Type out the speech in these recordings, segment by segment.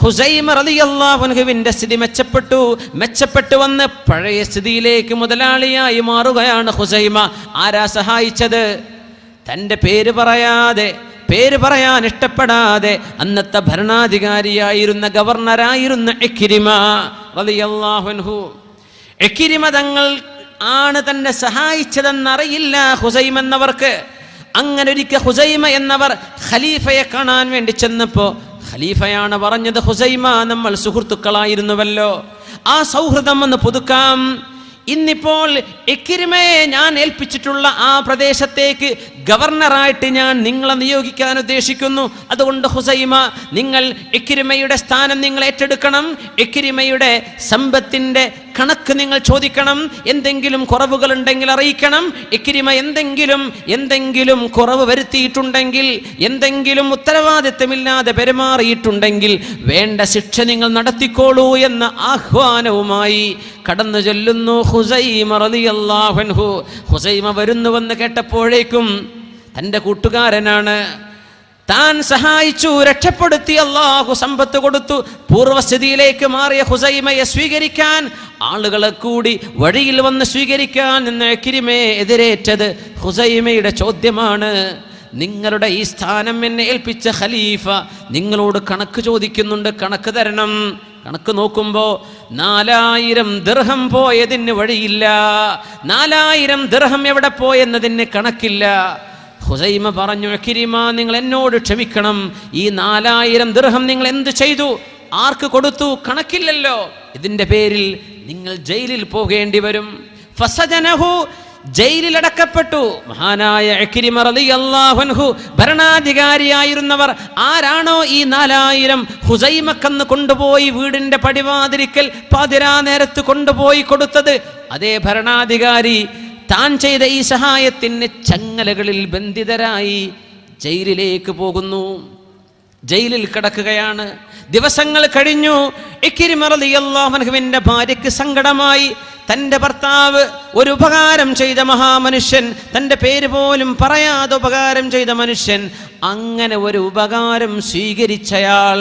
ഖുസൈമ റളിയല്ലാഹു അൻഹുവിന്റെ സ്ഥിതി മെച്ചപ്പെട്ടു വന്ന് പഴയ സ്ഥിതിയിലേക്ക് മുതലാളിയായി മാറുകയാണ് ഖുസൈമ. ആരാ സഹായിച്ചത്? തൻ്റെ പേര് പറയാൻ ഇഷ്ടപ്പെടാതെ അന്നത്തെ ഭരണാധികാരിയായിരുന്ന ഗവർണറായിരുന്ന ഇക്രിമ റളിയല്ലാഹു അൻഹു. ഇക്രിമ തങ്ങൾ ആണ് തന്നെ സഹായിച്ചതെന്നറിയില്ല ഖുസൈമ എന്നവർക്ക്. അങ്ങനെ ഒരിക്കൽ ഖുസൈമ എന്നവർ ഖലീഫയെ കാണാൻ വേണ്ടി ചെന്നപ്പോൾ ഖലീഫയാണ് പറഞ്ഞത്, ഖുസൈമ, നമ്മൾ സുഹൃത്തുക്കളായിരുന്നുവല്ലോ, ആ സൗഹൃദം ഒന്ന് പുതുക്കാം. ഇന്നിപ്പോൾ ഇക്രിമയെ ഞാൻ ഏൽപ്പിച്ചിട്ടുള്ള ആ പ്രദേശത്തേക്ക് ഗവർണറായിട്ട് ഞാൻ നിങ്ങളെ നിയോഗിക്കാൻ ഉദ്ദേശിക്കുന്നു. അതുകൊണ്ട് ഖുസൈമ, നിങ്ങൾ ഇക്രിമയുടെ സ്ഥാനം നിങ്ങൾ ഏറ്റെടുക്കണം. ഇക്രിമയുടെ സമ്പത്തിന്റെ കണക്ക് നിങ്ങൾ ചോദിക്കണം. എന്തെങ്കിലും കുറവുകൾ ഉണ്ടെങ്കിൽ അറിയിക്കണം. ഇക്രിമ എന്തെങ്കിലും കുറവ് വരുത്തിയിട്ടുണ്ടെങ്കിൽ, എന്തെങ്കിലും ഉത്തരവാദിത്തമില്ലാതെ പെരുമാറിയിട്ടുണ്ടെങ്കിൽ വേണ്ട ശിക്ഷ നിങ്ങൾ നടത്തിക്കോളൂ എന്ന ആഹ്വാനവുമായി കടന്നു ചെല്ലുന്നു ഖുസൈമ റളിയല്ലാഹു അൻഹു. ഖുസൈമ വരുന്നുവെന്ന് കേട്ടപ്പോഴേക്കും തൻ്റെ കൂട്ടുകാരനാണ്, താൻ സഹായിച്ചു, രക്ഷപ്പെടുത്തി, അല്ലാഹു സമ്പത്ത് കൊടുത്തു, പൂർവസ്ഥിതിയിലേക്ക് മാറിയ ഖുസൈമയെ സ്വീകരിക്കാൻ ആളുകളെ കൂടി വഴിയിൽ വന്ന് സ്വീകരിക്കാൻ നിന്ന് ഇക്രിമയെ എതിരേറ്റത് ഖുസൈമയുടെ ചോദ്യമാണ്. നിങ്ങളുടെ ഈ സ്ഥാനം എന്നെ ഏൽപ്പിച്ച ഖലീഫ നിങ്ങളോട് കണക്ക് ചോദിക്കുന്നുണ്ട്, കണക്ക് തരണം. കണക്ക് നോക്കുമ്പോൾ 4000 ദിർഹം പോയതിന് വഴിയില്ല. 4000 ദിർഹം എവിടെ പോയെന്നതിന് കണക്കില്ല. ഖുസൈമ പറഞ്ഞു, ഇക്രിമ, നിങ്ങൾ എന്നോട് ക്ഷമിക്കണം. ഈ 4000 ദിർഹം നിങ്ങൾ എന്ത് ചെയ്തു, ആർക്ക് കൊടുത്തു, കണക്കില്ലല്ലോ. ഇതിൻ്റെ പേരിൽ നിങ്ങൾ ജയിലിൽ പോകേണ്ടി വരും. ഫസജനഹു, ജയിലിലടക്കപ്പെട്ടു. മഹാനായ ഇക്രിമ റളിയല്ലാഹു അൻഹു ഭരണാധികാരിയായിരുന്നവർ ആരാണോ ഈ 4000 ഖുസൈമക്കന്ന് കൊണ്ടുപോയി വീടിന്റെ പടിവാതിരിക്കൽ പാതിരാ നേരത്ത് കൊണ്ടുപോയി കൊടുത്തത്, അതേ ഭരണാധികാരി താൻ ചെയ്ത ഈ സഹായത്തിന് ചങ്ങലകളിൽ ബന്ധിതരായി ജയിലിലേക്ക് പോകുന്നു. ജയിലിൽ കിടക്കുകയാണ്. ദിവസങ്ങൾ കഴിഞ്ഞു. ഇക്രിമ റളിയല്ലാഹു അൻഹുവിന്റെ ഭാര്യയ്ക്ക് സങ്കടമായി. തൻ്റെ ഭർത്താവ് ഒരു ഉപകാരം ചെയ്ത മഹാമനുഷ്യൻ, തൻ്റെ പേര് പോലും പറയാതെ ഉപകാരം ചെയ്ത മനുഷ്യൻ, അങ്ങനെ ഒരു ഉപകാരം സ്വീകരിച്ചയാൾ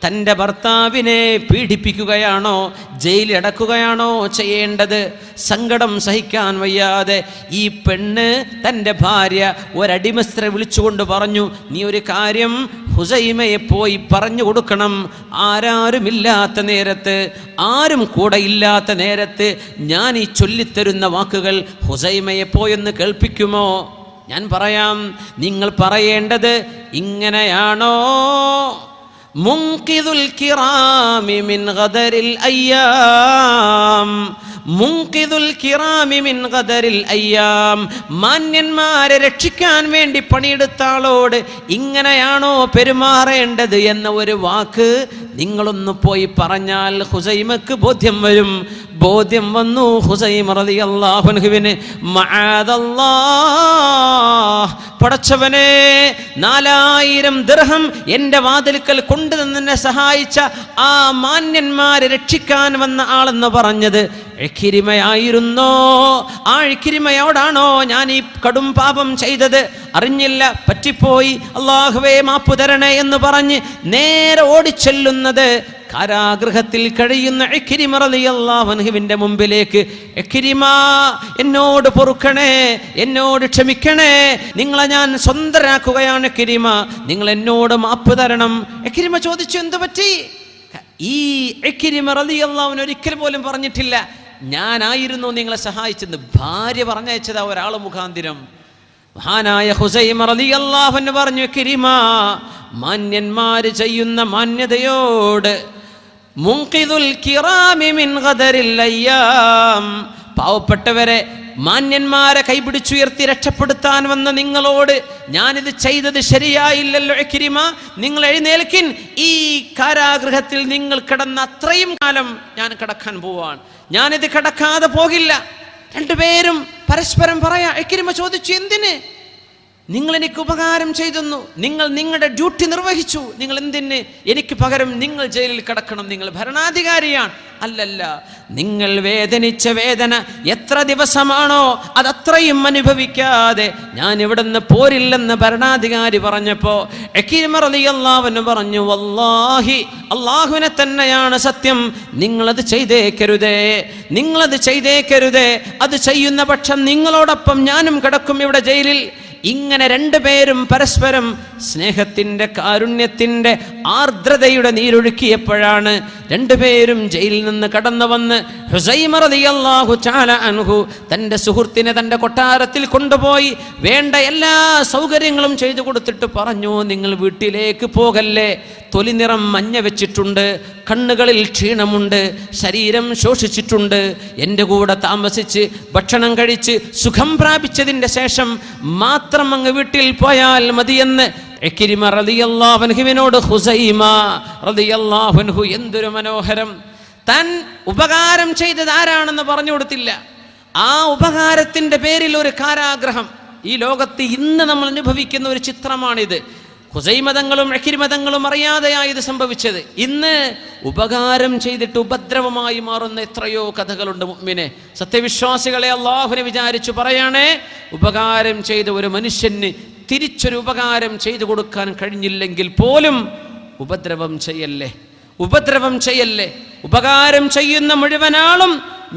തൻ്റെ ഭർത്താവിനെ പീഡിപ്പിക്കുകയാണോ, ജയിലിലടക്കുകയാണോ ചെയ്യേണ്ടത്? സങ്കടം സഹിക്കാൻ വയ്യാതെ ഈ പെണ്ണ് തൻ്റെ ഭാര്യ ഒരടിമസ്ത്രീ വിളിച്ചുകൊണ്ട് പറഞ്ഞു, നീ ഒരു കാര്യം ഖുസൈമയെ പോയി പറഞ്ഞു കൊടുക്കണം. ആരുമില്ലാത്ത നേരത്ത്, ആരും കൂടെ ഇല്ലാത്ത നേരത്ത് ഞാൻ ഈ ചൊല്ലിത്തരുന്ന വാക്കുകൾ ഖുസൈമയെ പോയെന്ന് കേൾപ്പിക്കുമോ? ഞാൻ പറയാം. നിങ്ങൾ പറയേണ്ടത് ഇങ്ങനെയാണോ: മുൻഖിദുൽ കിറാമി മിൻ ഗദരിൽ അയ്യാം, മുൻഖിദുൽ കിറാമി മിൻ ഗദരിൽ അയ്യാം. മാന്യന്മാരെ രക്ഷിക്കാൻ വേണ്ടി പണിയെടുത്ത ആളോട് ഇങ്ങനെയാണോ പെരുമാറേണ്ടത് എന്ന ഒരു വാക്ക് നിങ്ങളൊന്ന് പോയി പറഞ്ഞാൽ ഖുസൈമക്ക് ബോധ്യം വരും. ബോധ്യം വന്നു ഖുസൈമ റളിയല്ലാഹു അൻഹുവിന്. മഅദല്ലാഹ്, പടച്ചവനെ, 4000 ദിർഹം എൻ്റെ വാതിൽക്കൽ കൊണ്ടുവന്നെ സഹായിച്ച ആ മാന്യന്മാരെ രക്ഷിക്കാൻ വന്ന ആളെന്ന് പറഞ്ഞത് ഇക്രിമയായിരുന്നോ? ആ ഇക്രിമയോടാണോ ഞാൻ ഈ കടും പാപം ചെയ്തത്? അറിഞ്ഞില്ല, പറ്റിപ്പോയി, അല്ലാഹുവേ മാപ്പു തരണേ എന്ന് പറഞ്ഞ് നേരെ ഓടിച്ചെല്ലുന്നത് കാരാഗൃഹത്തിൽ കഴിയുന്ന ഇക്രിമ റളിയല്ലാഹു അൻഹുവിന്റെ മുമ്പിലേക്ക്. ഇക്രിമ, എന്നോട് പൊറുക്കണേ, എന്നോട് ക്ഷമിക്കണേ, നിങ്ങളെ ഞാൻ സ്വന്തരാക്കുകയാണ്. ഇക്രിമ, നിങ്ങൾ എന്നോട് മാപ്പ് തരണം. ഇക്രിമ ചോദിച്ചു, എന്തു പറ്റി? ഈ ഇക്രിമ റളിയല്ലാഹു അൻഹു ഒരിക്കൽ പോലും പറഞ്ഞിട്ടില്ല ഞാനായിരുന്നു നിങ്ങളെ സഹായിച്ചെന്ന്. ഭാര്യ പറഞ്ഞയച്ചതാ ഒരാൾ മുഖാന്തിരം. മഹാനായ ഖുസൈമ റളിയല്ലാഹു അൻഹു പറഞ്ഞു, ഇക്രിമ, മാന്യന്മാര് ചെയ്യുന്ന മാന്യതയോട്, മുൻഖിദുൽ കിറാമി മിൻ ഗദരിൽ അയ്യാം, പാവപ്പെട്ടവരെ, മാന്യന്മാരെ കൈപിടിച്ചുയർത്തി രക്ഷപ്പെടുത്താൻ വന്ന നിങ്ങളോട് ഞാനിത് ചെയ്തത് ശരിയായില്ലല്ലോ. ഇക്രിമ, നിങ്ങൾ എഴുന്നേൽക്കിൻ. ഈ കാരാഗൃഹത്തിൽ നിങ്ങൾ കിടന്ന അത്രയും കാലം ഞാൻ കിടക്കാൻ പോവാണ്, ഞാനിത് കിടക്കാതെ പോകില്ല. രണ്ടുപേരും പരസ്പരം പറയാ. ഇക്രിമ ചോദിച്ചു, എന്തിന്? നിങ്ങൾ എനിക്ക് ഉപകാരം ചെയ്തെന്നു, നിങ്ങൾ നിങ്ങളുടെ ഡ്യൂട്ടി നിർവഹിച്ചു, നിങ്ങൾ എന്തിന് എനിക്ക് പകരം നിങ്ങൾ ജയിലിൽ കിടക്കണം, നിങ്ങൾ ഭരണാധികാരിയാണ്? അല്ലല്ല, നിങ്ങൾ വേദനിച്ച വേദന എത്ര ദിവസമാണോ അതത്രയും അനുഭവിക്കാതെ ഞാൻ ഇവിടുന്ന് പോരില്ലെന്ന് ഭരണാധികാരി പറഞ്ഞപ്പോ ഇക്രിമ റളിയല്ലാഹു അൻഹു പറഞ്ഞു, വല്ലാഹി, അല്ലാഹുവിനെ തന്നെയാണ് സത്യം, നിങ്ങളത് ചെയ്തേക്കരുതേ, നിങ്ങളത് ചെയ്തേക്കരുതേ, അത് ചെയ്യുന്ന പക്ഷം നിങ്ങളോടൊപ്പം ഞാനും കിടക്കും ഇവിടെ ജയിലിൽ. ഇങ്ങനെ രണ്ടുപേരും പരസ്പരം സ്നേഹത്തിൻ്റെ, കാരുണ്യത്തിൻ്റെ, ആർദ്രതയുടെ നീരൊഴുക്കിയപ്പോഴാണ് രണ്ടുപേരും ജയിലിൽ നിന്ന് കടന്നു വന്ന് ഹുസൈമ റളിയല്ലാഹു തആല അൻഹു തൻ്റെ സുഹൃത്തിനെ തൻ്റെ കൊട്ടാരത്തിൽ കൊണ്ടുപോയി വേണ്ട എല്ലാ സൗകര്യങ്ങളും ചെയ്തു കൊടുത്തിട്ട് പറഞ്ഞു, നിങ്ങൾ വീട്ടിലേക്ക് പോകല്ലേ, തൊലി നിറം മഞ്ഞ വെച്ചിട്ടുണ്ട്, കണ്ണുകളിൽ ക്ഷീണമുണ്ട്, ശരീരം ശോഷിച്ചിട്ടുണ്ട്, എൻ്റെ കൂടെ താമസിച്ച് ഭക്ഷണം കഴിച്ച് സുഖം പ്രാപിച്ചതിൻ്റെ ശേഷം മാത്രം അങ്ങ് വീട്ടിൽ പോയാൽ മതിയെന്ന് ഇക്രിമ റളിയല്ലാഹു അൻഹുവിനോട് ഹുസൈമ റളിയല്ലാഹു അൻഹു എന്തൊരു മനോഹരം! താൻ ഉപകാരം ചെയ്തത് ആരാണെന്ന് പറഞ്ഞു കൊടുത്തില്ല. ആ ഉപകാരത്തിൻ്റെ പേരിൽ ഒരു കാരാഗ്രഹം ഈ ലോകത്ത് ഇന്ന് നമ്മൾ അനുഭവിക്കുന്ന ഒരു ചിത്രമാണിത്. ഹുസൈമതങ്ങളും ഇക്രിമതങ്ങളും അറിയാതെയായത് സംഭവിച്ചത്. ഇന്ന് ഉപകാരം ചെയ്തിട്ട് ഉപദ്രവമായി മാറുന്ന എത്രയോ കഥകളുണ്ട്. മുഅ്മിനെ, സത്യവിശ്വാസികളെ, അള്ളാഹുവിനെ വിചാരിച്ചു പറയാണേ, ഉപകാരം ചെയ്ത ഒരു മനുഷ്യന് തിരിച്ചൊരു ഉപകാരം ചെയ്തു കൊടുക്കാൻ കഴിഞ്ഞില്ലെങ്കിൽ പോലും ഉപദ്രവം ചെയ്യല്ലേ, ഉപദ്രവം ചെയ്യല്ലേ. ഉപകാരം ചെയ്യുന്ന മുഴുവനാളും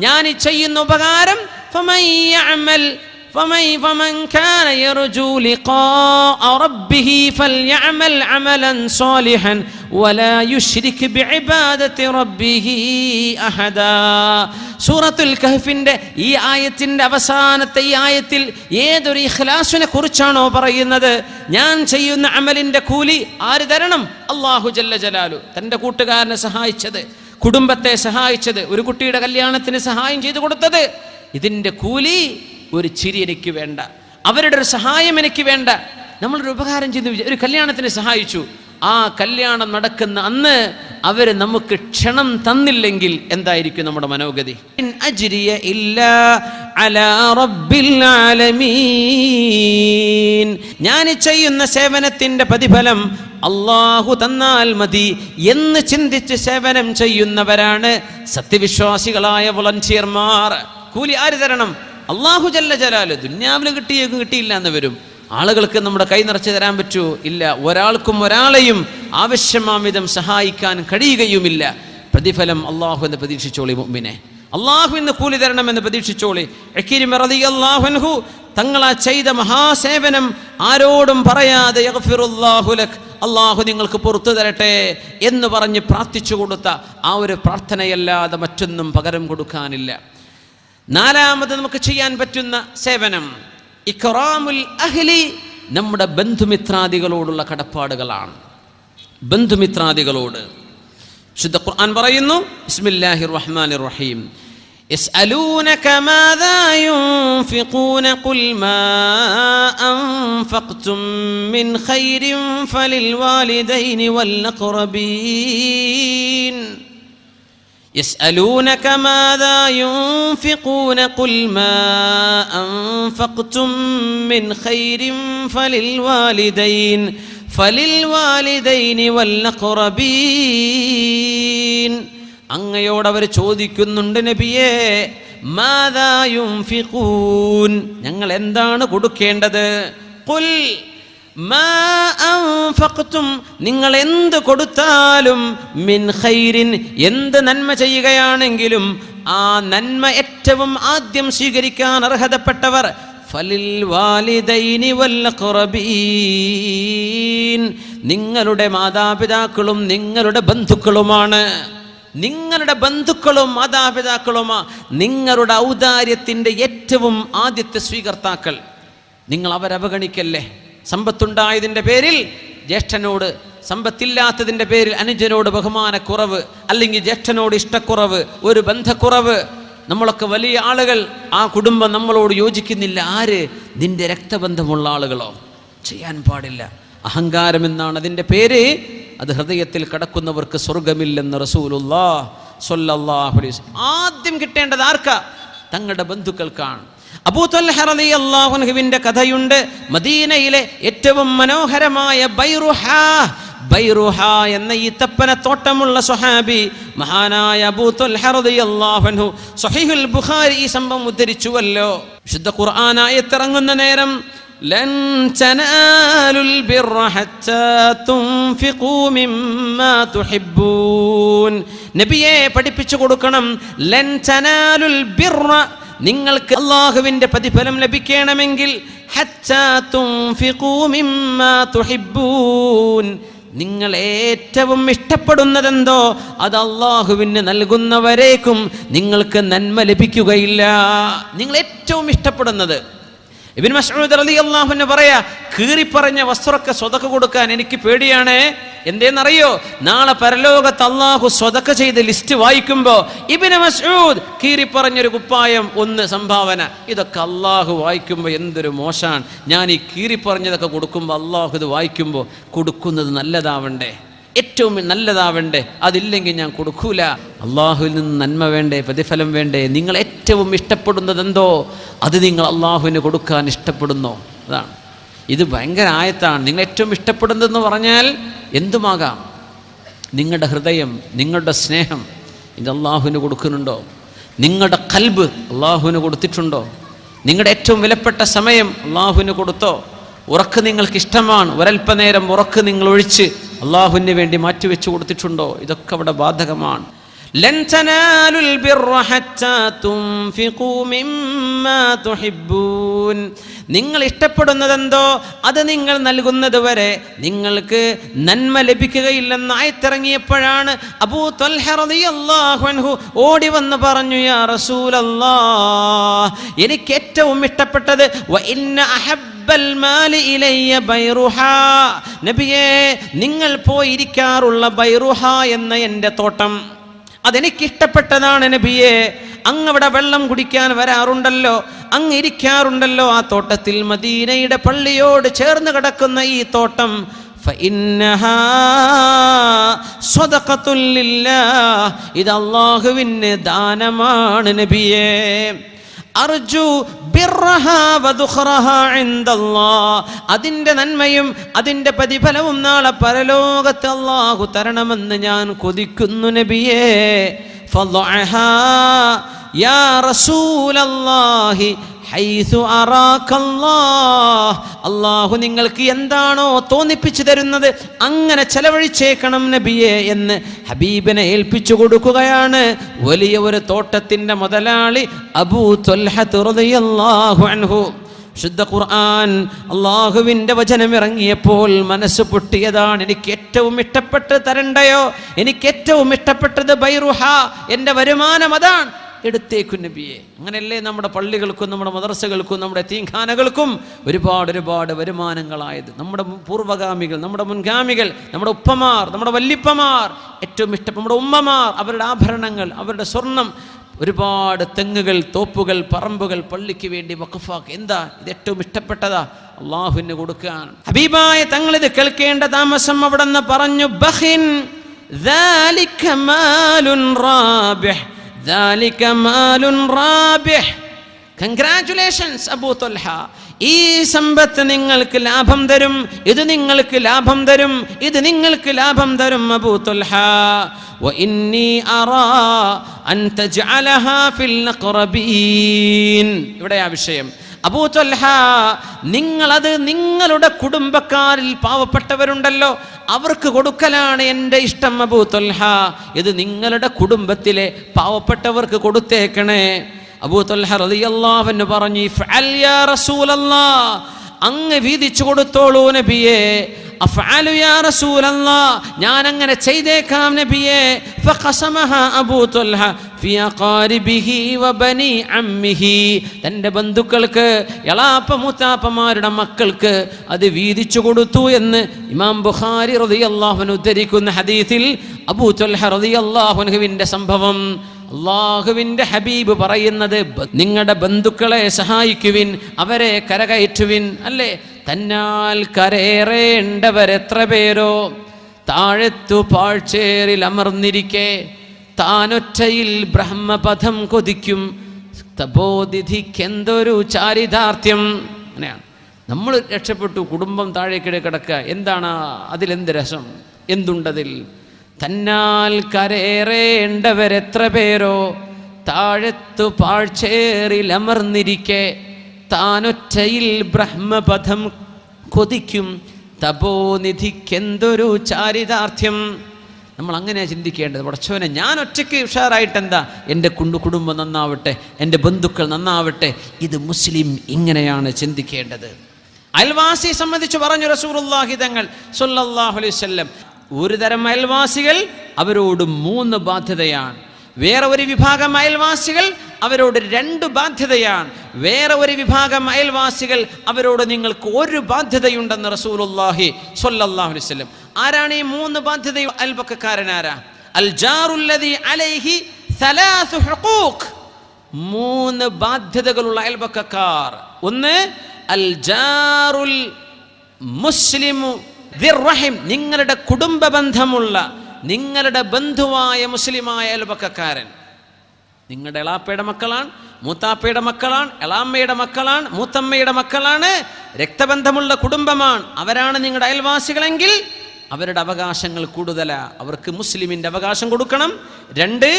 ഞാൻ ഈ ചെയ്യുന്ന ഉപകാരം فمن كان يرجو لقاء ربه فليعمل عملا صالحا ولا يشرك بعبادة ربه أحدا. സൂറത്തുൽ കഹ്ഫിന്റെ ഈ ആയത്തിന്റെ അവസാനത്തെ ഈ ആയത്തിൽ ഏതൊരു ഇഖ്ലാസിനെ കുറിച്ചാണോ പറയുന്നത്, ഞാൻ ചെയ്യുന്ന അമലിന്റെ കൂലി ആര് തരണം? അല്ലാഹു ജല്ല ജലാലു. തൻ്റെ കൂട്ടുകാരനെ സഹായിച്ചത്, കുടുംബത്തെ സഹായിച്ചത്, ഒരു കുട്ടിയുടെ കല്യാണത്തിന് സഹായം ചെയ്തു കൊടുത്തത്, ഇതിൻ്റെ കൂലി ഒരു ചിരി എനിക്ക് വേണ്ട, അവരുടെ ഒരു സഹായം എനിക്ക് വേണ്ട. നമ്മളൊരു ഉപകാരം ചെയ്തു, ഒരു കല്യാണത്തിന് സഹായിച്ചു, ആ കല്യാണം നടക്കുന്ന അന്ന് അവർ നമുക്ക് ക്ഷണം തന്നില്ലെങ്കിൽ എന്തായിരിക്കും നമ്മുടെ മനോഗതി? ഇൻ അജ്രിയ ഇല്ലാ അലാ റബ്ബിൽ ആലമീൻ. ഞാൻ ചെയ്യുന്ന സേവനത്തിൻ്റെ പ്രതിഫലം അല്ലാഹു തന്നാൽ മതി എന്ന് ചിന്തിച്ച് സേവനം ചെയ്യുന്നവരാണ് സത്യവിശ്വാസികളായ വോളണ്ടിയർമാർ. കൂലി ആര് തരണം? അല്ലാഹു ജല്ല ജലാലു. ദുന്യാവിൽ കിട്ടിയേക്കും കിട്ടിയില്ല എന്ന് വരും. ആളുകൾക്ക് നമ്മുടെ കൈ നിറച്ച് തരാൻ പറ്റുമോ? ഇല്ല. ഒരാൾക്കും ഒരാളെയും ആവശ്യമാം വിധം സഹായിക്കാൻ കഴിയുകയുമില്ല. പ്രതിഫലം അള്ളാഹു എന്ന് പ്രതീക്ഷിച്ചോളി മുഅ്മിനെ, അള്ളാഹു എന്ന് കൂലി തരണമെന്ന് പ്രതീക്ഷിച്ചോളി. ഇക്രിമ റളിയല്ലാഹു അൻഹു തങ്ങളാ ചെയ്ത മഹാസേവനം ആരോടും പറയാതെ യഗ്ഫിറുല്ലാഹു ലക്, അള്ളാഹു നിങ്ങൾക്ക് പുറത്തു തരട്ടെ എന്ന് പറഞ്ഞ് പ്രാർത്ഥിച്ചു കൊടുത്ത ആ ഒരു പ്രാർത്ഥനയല്ലാതെ മറ്റൊന്നും പകരം കൊടുക്കാനില്ല. നാലാമത് നമുക്ക് ചെയ്യാൻ പറ്റുന്ന സേവനം ഇക്റാമുൽ അഹ്ലി, നമ്മുടെ ബന്ധുമിത്രാദികളോടുള്ള കടപ്പാടുകളാണ്. ബന്ധുമിത്രാദികളോട് ശുദ്ധ ഖുർആൻ പറയുന്നു, ബിസ്മില്ലാഹിർ റഹ്മാനിർ റഹീം, യസ്അലൂനക മാദാ യുൻഫിഖൂന ഖുൽ മാ അൻഫഖ്തും മിൻ ഖൈരിൻ ഫലിൽ വാലിദൈനി വൽ അഖ്റബീൻ. يسألونك ماذا ينفقون قل ما أنفقتم من خير فللوالدين والأقربين. അങ്ങയോടവർ ചോദിക്കുന്നുണ്ട് നബിയേ, മാദാ യുൻഫിഖൂൻ, ഞങ്ങൾ എന്താണ് കൊടുക്കേണ്ടത്? ഖുൽ മാ അൻഫഖ്തും, നിങ്ങൾ എന്ത് കൊടുത്താലും, മിൻ ഖൈരിൻ, എന്ത് നന്മ ചെയ്യുകയാണെങ്കിലും ആ നന്മ ഏറ്റവും ആദ്യം സ്വീകരിക്കാൻ അർഹതപ്പെട്ടവർ ഫലിൽ വാലിദൈനി വൽ അഖ്റബീൻ, നിങ്ങളുടെ മാതാപിതാക്കളും നിങ്ങളുടെ ബന്ധുക്കളുമാണ്. നിങ്ങളുടെ ബന്ധുക്കളും മാതാപിതാക്കളുമാ നിങ്ങളുടെ ഔദാര്യത്തിൻ്റെ ഏറ്റവും ആദ്യത്തെ സ്വീകർത്താക്കൾ. നിങ്ങൾ അവരവഗണിക്കല്ലേ. സമ്പത്തുണ്ടായതിൻ്റെ പേരിൽ ജ്യേഷ്ഠനോട്, സമ്പത്തില്ലാത്തതിൻ്റെ പേരിൽ അനുജനോട് ബഹുമാനക്കുറവ്, അല്ലെങ്കിൽ ജ്യേഷ്ഠനോട് ഇഷ്ടക്കുറവ്, ഒരു ബന്ധക്കുറവ്. നമ്മളൊക്കെ വലിയ ആളുകൾ, ആ കുടുംബം നമ്മളോട് യോജിക്കുന്നില്ല. ആര്? നിന്റെ രക്തബന്ധമുള്ള ആളുകളോ? ചെയ്യാൻ പാടില്ല. അഹങ്കാരം എന്നാണ് അതിൻ്റെ പേര്. അത് ഹൃദയത്തിൽ കടക്കുന്നവർക്ക് സ്വർഗമില്ലെന്ന് റസൂലുള്ളാഹി സ്വല്ലല്ലാഹു അലൈഹി വസല്ലം. ആദ്യം കിട്ടേണ്ടത് ആർക്കാ? തങ്ങളുടെ ബന്ധുക്കൾക്കാണ്. അബൂ ത്വൽഹ റളിയല്ലാഹു അൻഹുവിന്റെ കഥയുണ്ട്. മദീനയിലെ ഏറ്റവും മനോഹരമായ ബൈറുഹ എന്ന ഈത്തപ്പന തോട്ടമുള്ള സ്വഹാബി മഹാനായ അബൂ ത്വൽഹ റളിയല്ലാഹു അൻഹു സ്വഹീഹുൽ ബുഖാരി ഈ സംഭവം ഉദ്ധരിച്ചുവല്ലോ. വിശുദ്ധ ഖുർആൻ ആയത്ത് ഇറങ്ങുന്ന നേരം ലൻ തനാലുൽ ബിർറ ഹത്താ തുൻഫിഖൂ മിമ്മാ തുഹിബ്ബൂൻ, നബിയെ പഠിപ്പിച്ചു കൊടുക്കണം. ലൻ തനാലുൽ ബിർറ, നിങ്ങൾക്ക് അല്ലാഹുവിന്റെ പ്രതിഫലം ലഭിക്കണമെങ്കിൽ ഹത്താ തുൻഫിഖൂ മിമ്മാ തുഹിബ്ബൂൻ, നിങ്ങൾ ഏറ്റവും ഇഷ്ടപ്പെടുന്നതെന്തോ അത് അല്ലാഹുവിന് നൽകുന്നവരേക്കും നിങ്ങൾക്ക് നന്മ ലഭിക്കുകയില്ല. നിങ്ങൾ ഏറ്റവും ഇഷ്ടപ്പെടുന്നത്, ഇബ്നു മസ്ഊദ് റളിയല്ലാഹു അൻഹു പറയാ, കീറിപ്പറഞ്ഞ വസ്ത്രമൊക്കെ സ്വതക്ക കൊടുക്കാൻ എനിക്ക് പേടിയാണ്. എന്തേന്നറിയോ? നാളെ പരലോകത്ത് അല്ലാഹു സ്വതക്ക ചെയ്ത ലിസ്റ്റ് വായിക്കുമ്പോൾ ഇബ്നു മസ്ഊദ് കീറിപ്പറഞ്ഞൊരു കുപ്പായം 1 സംഭാവന, ഇതൊക്കെ അല്ലാഹു വായിക്കുമ്പോൾ എന്തൊരു മോശാണ്. ഞാൻ ഈ കീറിപ്പറഞ്ഞതൊക്കെ കൊടുക്കുമ്പോൾ അല്ലാഹു ഇത് വായിക്കുമ്പോൾ കൊടുക്കുന്നത് നല്ലതാവണ്ടേ, ഏറ്റവും നല്ലതാവണ്ടേ, അതില്ലെങ്കിൽ ഞാൻ കൊടുക്കൂല. അള്ളാഹുവിൽ നിന്ന് നന്മ വേണ്ടേ, പ്രതിഫലം വേണ്ടേ? നിങ്ങൾ ഏറ്റവും ഇഷ്ടപ്പെടുന്നതെന്തോ അത് നിങ്ങൾ അള്ളാഹുവിന് കൊടുക്കാൻ ഇഷ്ടപ്പെടുന്നോ? അതാണ് ഇത്. ഭയങ്കര ആയത്താണ്. നിങ്ങൾ ഏറ്റവും ഇഷ്ടപ്പെടുന്നതെന്ന് പറഞ്ഞാൽ എന്തുമാകാം. നിങ്ങളുടെ ഹൃദയം, നിങ്ങളുടെ സ്നേഹം ഇത് അള്ളാഹുവിന് കൊടുക്കുന്നുണ്ടോ? നിങ്ങളുടെ ഖൽബ് അള്ളാഹുവിന് കൊടുത്തിട്ടുണ്ടോ? നിങ്ങളുടെ ഏറ്റവും വിലപ്പെട്ട സമയം അള്ളാഹുവിന് കൊടുത്തോ? ഉറക്ക് നിങ്ങൾക്ക് ഇഷ്ടമാണ്, ഒരൽപ്പനേരം ഉറക്ക് നിങ്ങൾ ഒഴിച്ച് അള്ളാഹുവിന് വേണ്ടി മാറ്റിവെച്ചു കൊടുത്തിട്ടുണ്ടോ? ഇതൊക്കെ അവിടെ ബാധകമാണ്. ലൻ തനാലുൽ ബിർറ ഹത്താ തുൻഫിഖൂ മിമ്മാ തുഹിബ്ബൂൻ, നിങ്ങൾ ഇഷ്ടപ്പെടുന്നതെന്തോ അത് നിങ്ങൾ നൽകുന്നത് വരെ നിങ്ങൾക്ക് നന്മ ലഭിക്കുകയില്ലെന്ന് ആയത്തിറങ്ങിയപ്പോഴാണ് അബൂ ത്വൽഹ റളിയല്ലാഹു അൻഹു ഓടി വന്ന് പറഞ്ഞു, യാ റസൂലല്ലാഹ്, എനിക്ക് ഏറ്റവും ഇഷ്ടപ്പെട്ടത് വ ഇന്ന അഹബ്ബൽ മാലി ഇലയ്യ ബൈറുഹ, നബിയേ നിങ്ങൾ പോയിരിക്കാറുള്ള ബൈറുഹ എന്ന എൻ്റെ തോട്ടം അതെനിക്കിഷ്ടപ്പെട്ടതാണ് നബിയേ. അങ്ങവിടെ വെള്ളം കുടിക്കാൻ വരാറുണ്ടല്ലോ, അങ്ങ് ഇരിക്കാറുണ്ടല്ലോ ആ തോട്ടത്തിൽ. മദീനയുടെ പള്ളിയോട് ചേർന്ന് കിടക്കുന്ന ഈ തോട്ടം ഫഇന്നഹാ സ്വദഖത്തുൽ ലില്ലാഹ്, ഇത് അല്ലാഹുവിന് ദാനമാണ് നബിയേ. അർജു ബിർറഹാ വദുഖറഹാ ഇൻദല്ലാഹ്, അതിൻ്റെ നന്മയും അതിൻ്റെ പ്രതിഫലവും നാളെ പരലോകത്ത് അല്ലാഹു തരണമെന്ന് ഞാൻ കൊതിക്കുന്നു നബിയേ. ഫളഅഹാ യാ റസൂലല്ലാഹി ഹൈസു അറാകല്ലാഹ്, അല്ലാഹു നിങ്ങൾക്ക് എന്താണോ തോന്നിപ്പിച്ചു തരുന്നത് അങ്ങനെ ചെലവഴിച്ചേക്കണം നബിയെ എന്ന് ഹബീബിനെ ഏൽപ്പിച്ചു കൊടുക്കുകയാണ് വലിയ ഒരു തോട്ടത്തിൻ്റെ മുതലാളി അബൂ ത്വൽഹ റളിയല്ലാഹു അൻഹു. ശുദ്ധ ഖുർആൻ അള്ളാഹുവിൻ്റെ വചനം ഇറങ്ങിയപ്പോൾ മനസ്സ് പൊട്ടിയതാണ്. എനിക്ക് ഏറ്റവും ഇഷ്ടപ്പെട്ട് തരണ്ടയോ, എനിക്ക് ഏറ്റവും ഇഷ്ടപ്പെട്ടത് ബൈറുഹ, എൻ്റെ വരുമാനം അതാണ്, എടുത്തേക്കും നബിയെ. അങ്ങനെയല്ലേ നമ്മുടെ പള്ളികൾക്കും നമ്മുടെ മദ്രസകൾക്കും നമ്മുടെ യതീംഖാനകൾക്കും ഒരുപാട് വരുമാനങ്ങളായത്. നമ്മുടെ പൂർവ്വഗാമികൾ, നമ്മുടെ മുൻഗാമികൾ, നമ്മുടെ ഉപ്പമാർ, നമ്മുടെ വല്ലിപ്പമാർ, ഏറ്റവും ഇഷ്ടപ്പെട്ട നമ്മുടെ ഉമ്മമാർ, അവരുടെ ആഭരണങ്ങൾ, അവരുടെ സ്വർണം, ഒരുപാട് തെങ്ങുകൾ, തോപ്പുകൾ, പറമ്പുകൾ പള്ളിക്ക് വേണ്ടി വഖഫാക്കി. എന്താ ഇത്? ഏറ്റവും ഇഷ്ടപ്പെട്ടതാ, അള്ളാഹുവിന് കൊടുക്കാൻ. ഹബീബായ തങ്ങളിത് കേൾക്കേണ്ട താമസം അവിടെ നിന്ന് പറഞ്ഞു, ബഖിൻ ദാലിക മാലുൻ റാബിഹ്, ദാലിക മാലുൻ റാബിഹ്. കൺഗ്രാറ്റുലേഷൻസ് അബൂ ത്വൽഹ, ഈ സമ്പത്ത് നിങ്ങൾക്ക് ലാഭം തരും, ഇത് നിങ്ങൾക്ക് ലാഭം തരും, ഇത് നിങ്ങൾക്ക് ലാഭം തരും അബൂ ത്വൽഹ. വഇന്നി അറാ അൻ തജ്അലഹാ ഫിൽ അഖ്റബീൻ. ഇവിടെ ആ വിഷയം. അബൂ ത്വൽഹ, നിങ്ങളത് നിങ്ങളുടെ കുടുംബക്കാരിൽ പാവപ്പെട്ടവരുണ്ടല്ലോ അവർക്ക് കൊടുക്കലാണ് എൻ്റെ ഇഷ്ടം അബൂ ത്വൽഹ. ഇത് നിങ്ങളുടെ കുടുംബത്തിലെ പാവപ്പെട്ടവർക്ക് കൊടുത്തേക്കണേ. അബൂ ത്വൽഹ റളിയല്ലാഹു അൻഹു പറഞ്ഞു, ഇഫ്അൽ യാ റസൂലല്ലാഹ്, അങ്ങ് വീതിച്ചു കൊടുത്തോളൂ നബിയേ. അഫ്അലു യാ റസൂലല്ലാഹ്, ഞാൻ അങ്ങനെ ചെയ്തേക്കാം നബിയേ. ഫഖസമഹ അബൂ ത്വൽഹ ഫി അഖാരിബിഹി വബനി അമ്മിഹി, തൻ്റെ ബന്ധുക്കൾക്ക്, എളാപ്പ മൂത്താപ്പമാരുടെ മക്കൾക്ക് അത് വീതിച്ചു കൊടുത്തു എന്ന് ഇമാം ബുഖാരി റളിയല്ലാഹു അൻഹു ഉദ്ധരിക്കുന്ന ഹദീസിൽ അബൂ ത്വൽഹ റളിയല്ലാഹു അൻഹുവിൻ്റെ സംഭവം അള്ളാഹുവിൻ്റെ ഹബീബ് പറയുന്നത്, നിങ്ങളുടെ ബന്ധുക്കളെ സഹായിക്കുവിൻ, അവരെ കരകയറ്റുവിൻ. അല്ലേ, തന്നാൽ കരേറേണ്ടവരെത്ര പേരോ താഴത്തു പാഴ്ചേറിൽ അമർന്നിരിക്കെ താനൊറ്റയിൽ ബ്രഹ്മപഥം കൊതിക്കും. തപോനിധിക്കെന്തൊരു ചാരിതാർത്ഥ്യം. അങ്ങനെയാണ് നമ്മൾ രക്ഷപ്പെട്ടു, കുടുംബം താഴേക്കിടെ കിടക്കുക. എന്താണ് അതിലെന്ത് രസം, എന്തുണ്ടതിൽ? തന്നാൽ കരേറേണ്ടവരെത്ര പേരോ താഴത്തു പാഴ്ചേറിലമർന്നിരിക്കെ താനൊറ്റയിൽ ബ്രഹ്മപഥം കൊതിക്കും തപോനിധിക്കെന്തൊരു ചാരിതാർത്ഥ്യം. നമ്മൾ അങ്ങനെയാണ് ചിന്തിക്കേണ്ടത്. പടച്ചോനെ, ഞാൻ ഒറ്റയ്ക്ക് ഉഷാറായിട്ടെന്താ, എൻ്റെ കുടുംബം നന്നാവട്ടെ, എൻ്റെ ബന്ധുക്കൾ നന്നാവട്ടെ. ഇത് മുസ്ലിം ഇങ്ങനെയാണ് ചിന്തിക്കേണ്ടത്. അയൽവാസിയെ സംബന്ധിച്ച് പറഞ്ഞു റസൂലുള്ളാഹി തങ്ങൾ സ്വല്ലല്ലാഹു അലൈഹി വസല്ലം, ഒരു തരം അയൽവാസികൾ അവരോട് 3 ബാധ്യതയാണ്. വേറെ ഒരു വിഭാഗം അയൽവാസികൾ അവരോട് 2 ബാധ്യതയാണ്. വേറെ ഒരു വിഭാഗം അയൽവാസികൾ അവരോട് നിങ്ങൾക്ക് 1 ബാധ്യതയുണ്ടെന്ന് റസൂലുള്ളാഹി സ്വല്ലല്ലാഹു അലൈഹി വസല്ലം. ആരാണ് ഈ 3 ബാധ്യത? അയൽപക്കക്കാരനാരാ? അൽ ജാറുല്ലദി അലൈഹി 3 ഹുഖൂഖ്, 3 ബാധ്യതകളുള്ള അയൽപക്കക്കാർ. ഒന്ന് അൽ ജാറുൽ മുസ്ലിമു ദിർറഹിം, നിങ്ങളുടെ കുടുംബ ബന്ധമുള്ള, നിങ്ങളുടെ ബന്ധുവായ മുസ്ലിമായ അയൽപക്കക്കാരൻ. നിങ്ങളുടെ എളാപ്പയുടെ മക്കളാണ്, മൂത്താപ്പയുടെ മക്കളാണ്, എളാമ്മയുടെ മക്കളാണ്, മൂത്തമ്മയുടെ മക്കളാണ്, രക്തബന്ധമുള്ള കുടുംബമാണ്. അവരാണ് നിങ്ങളുടെ അയൽവാസികളെങ്കിൽ അവരുടെ അവകാശങ്ങൾ കൂടുതലാണ്. അവർക്ക് മുസ്ലിമിൻ്റെ അവകാശം കൊടുക്കണം. 2,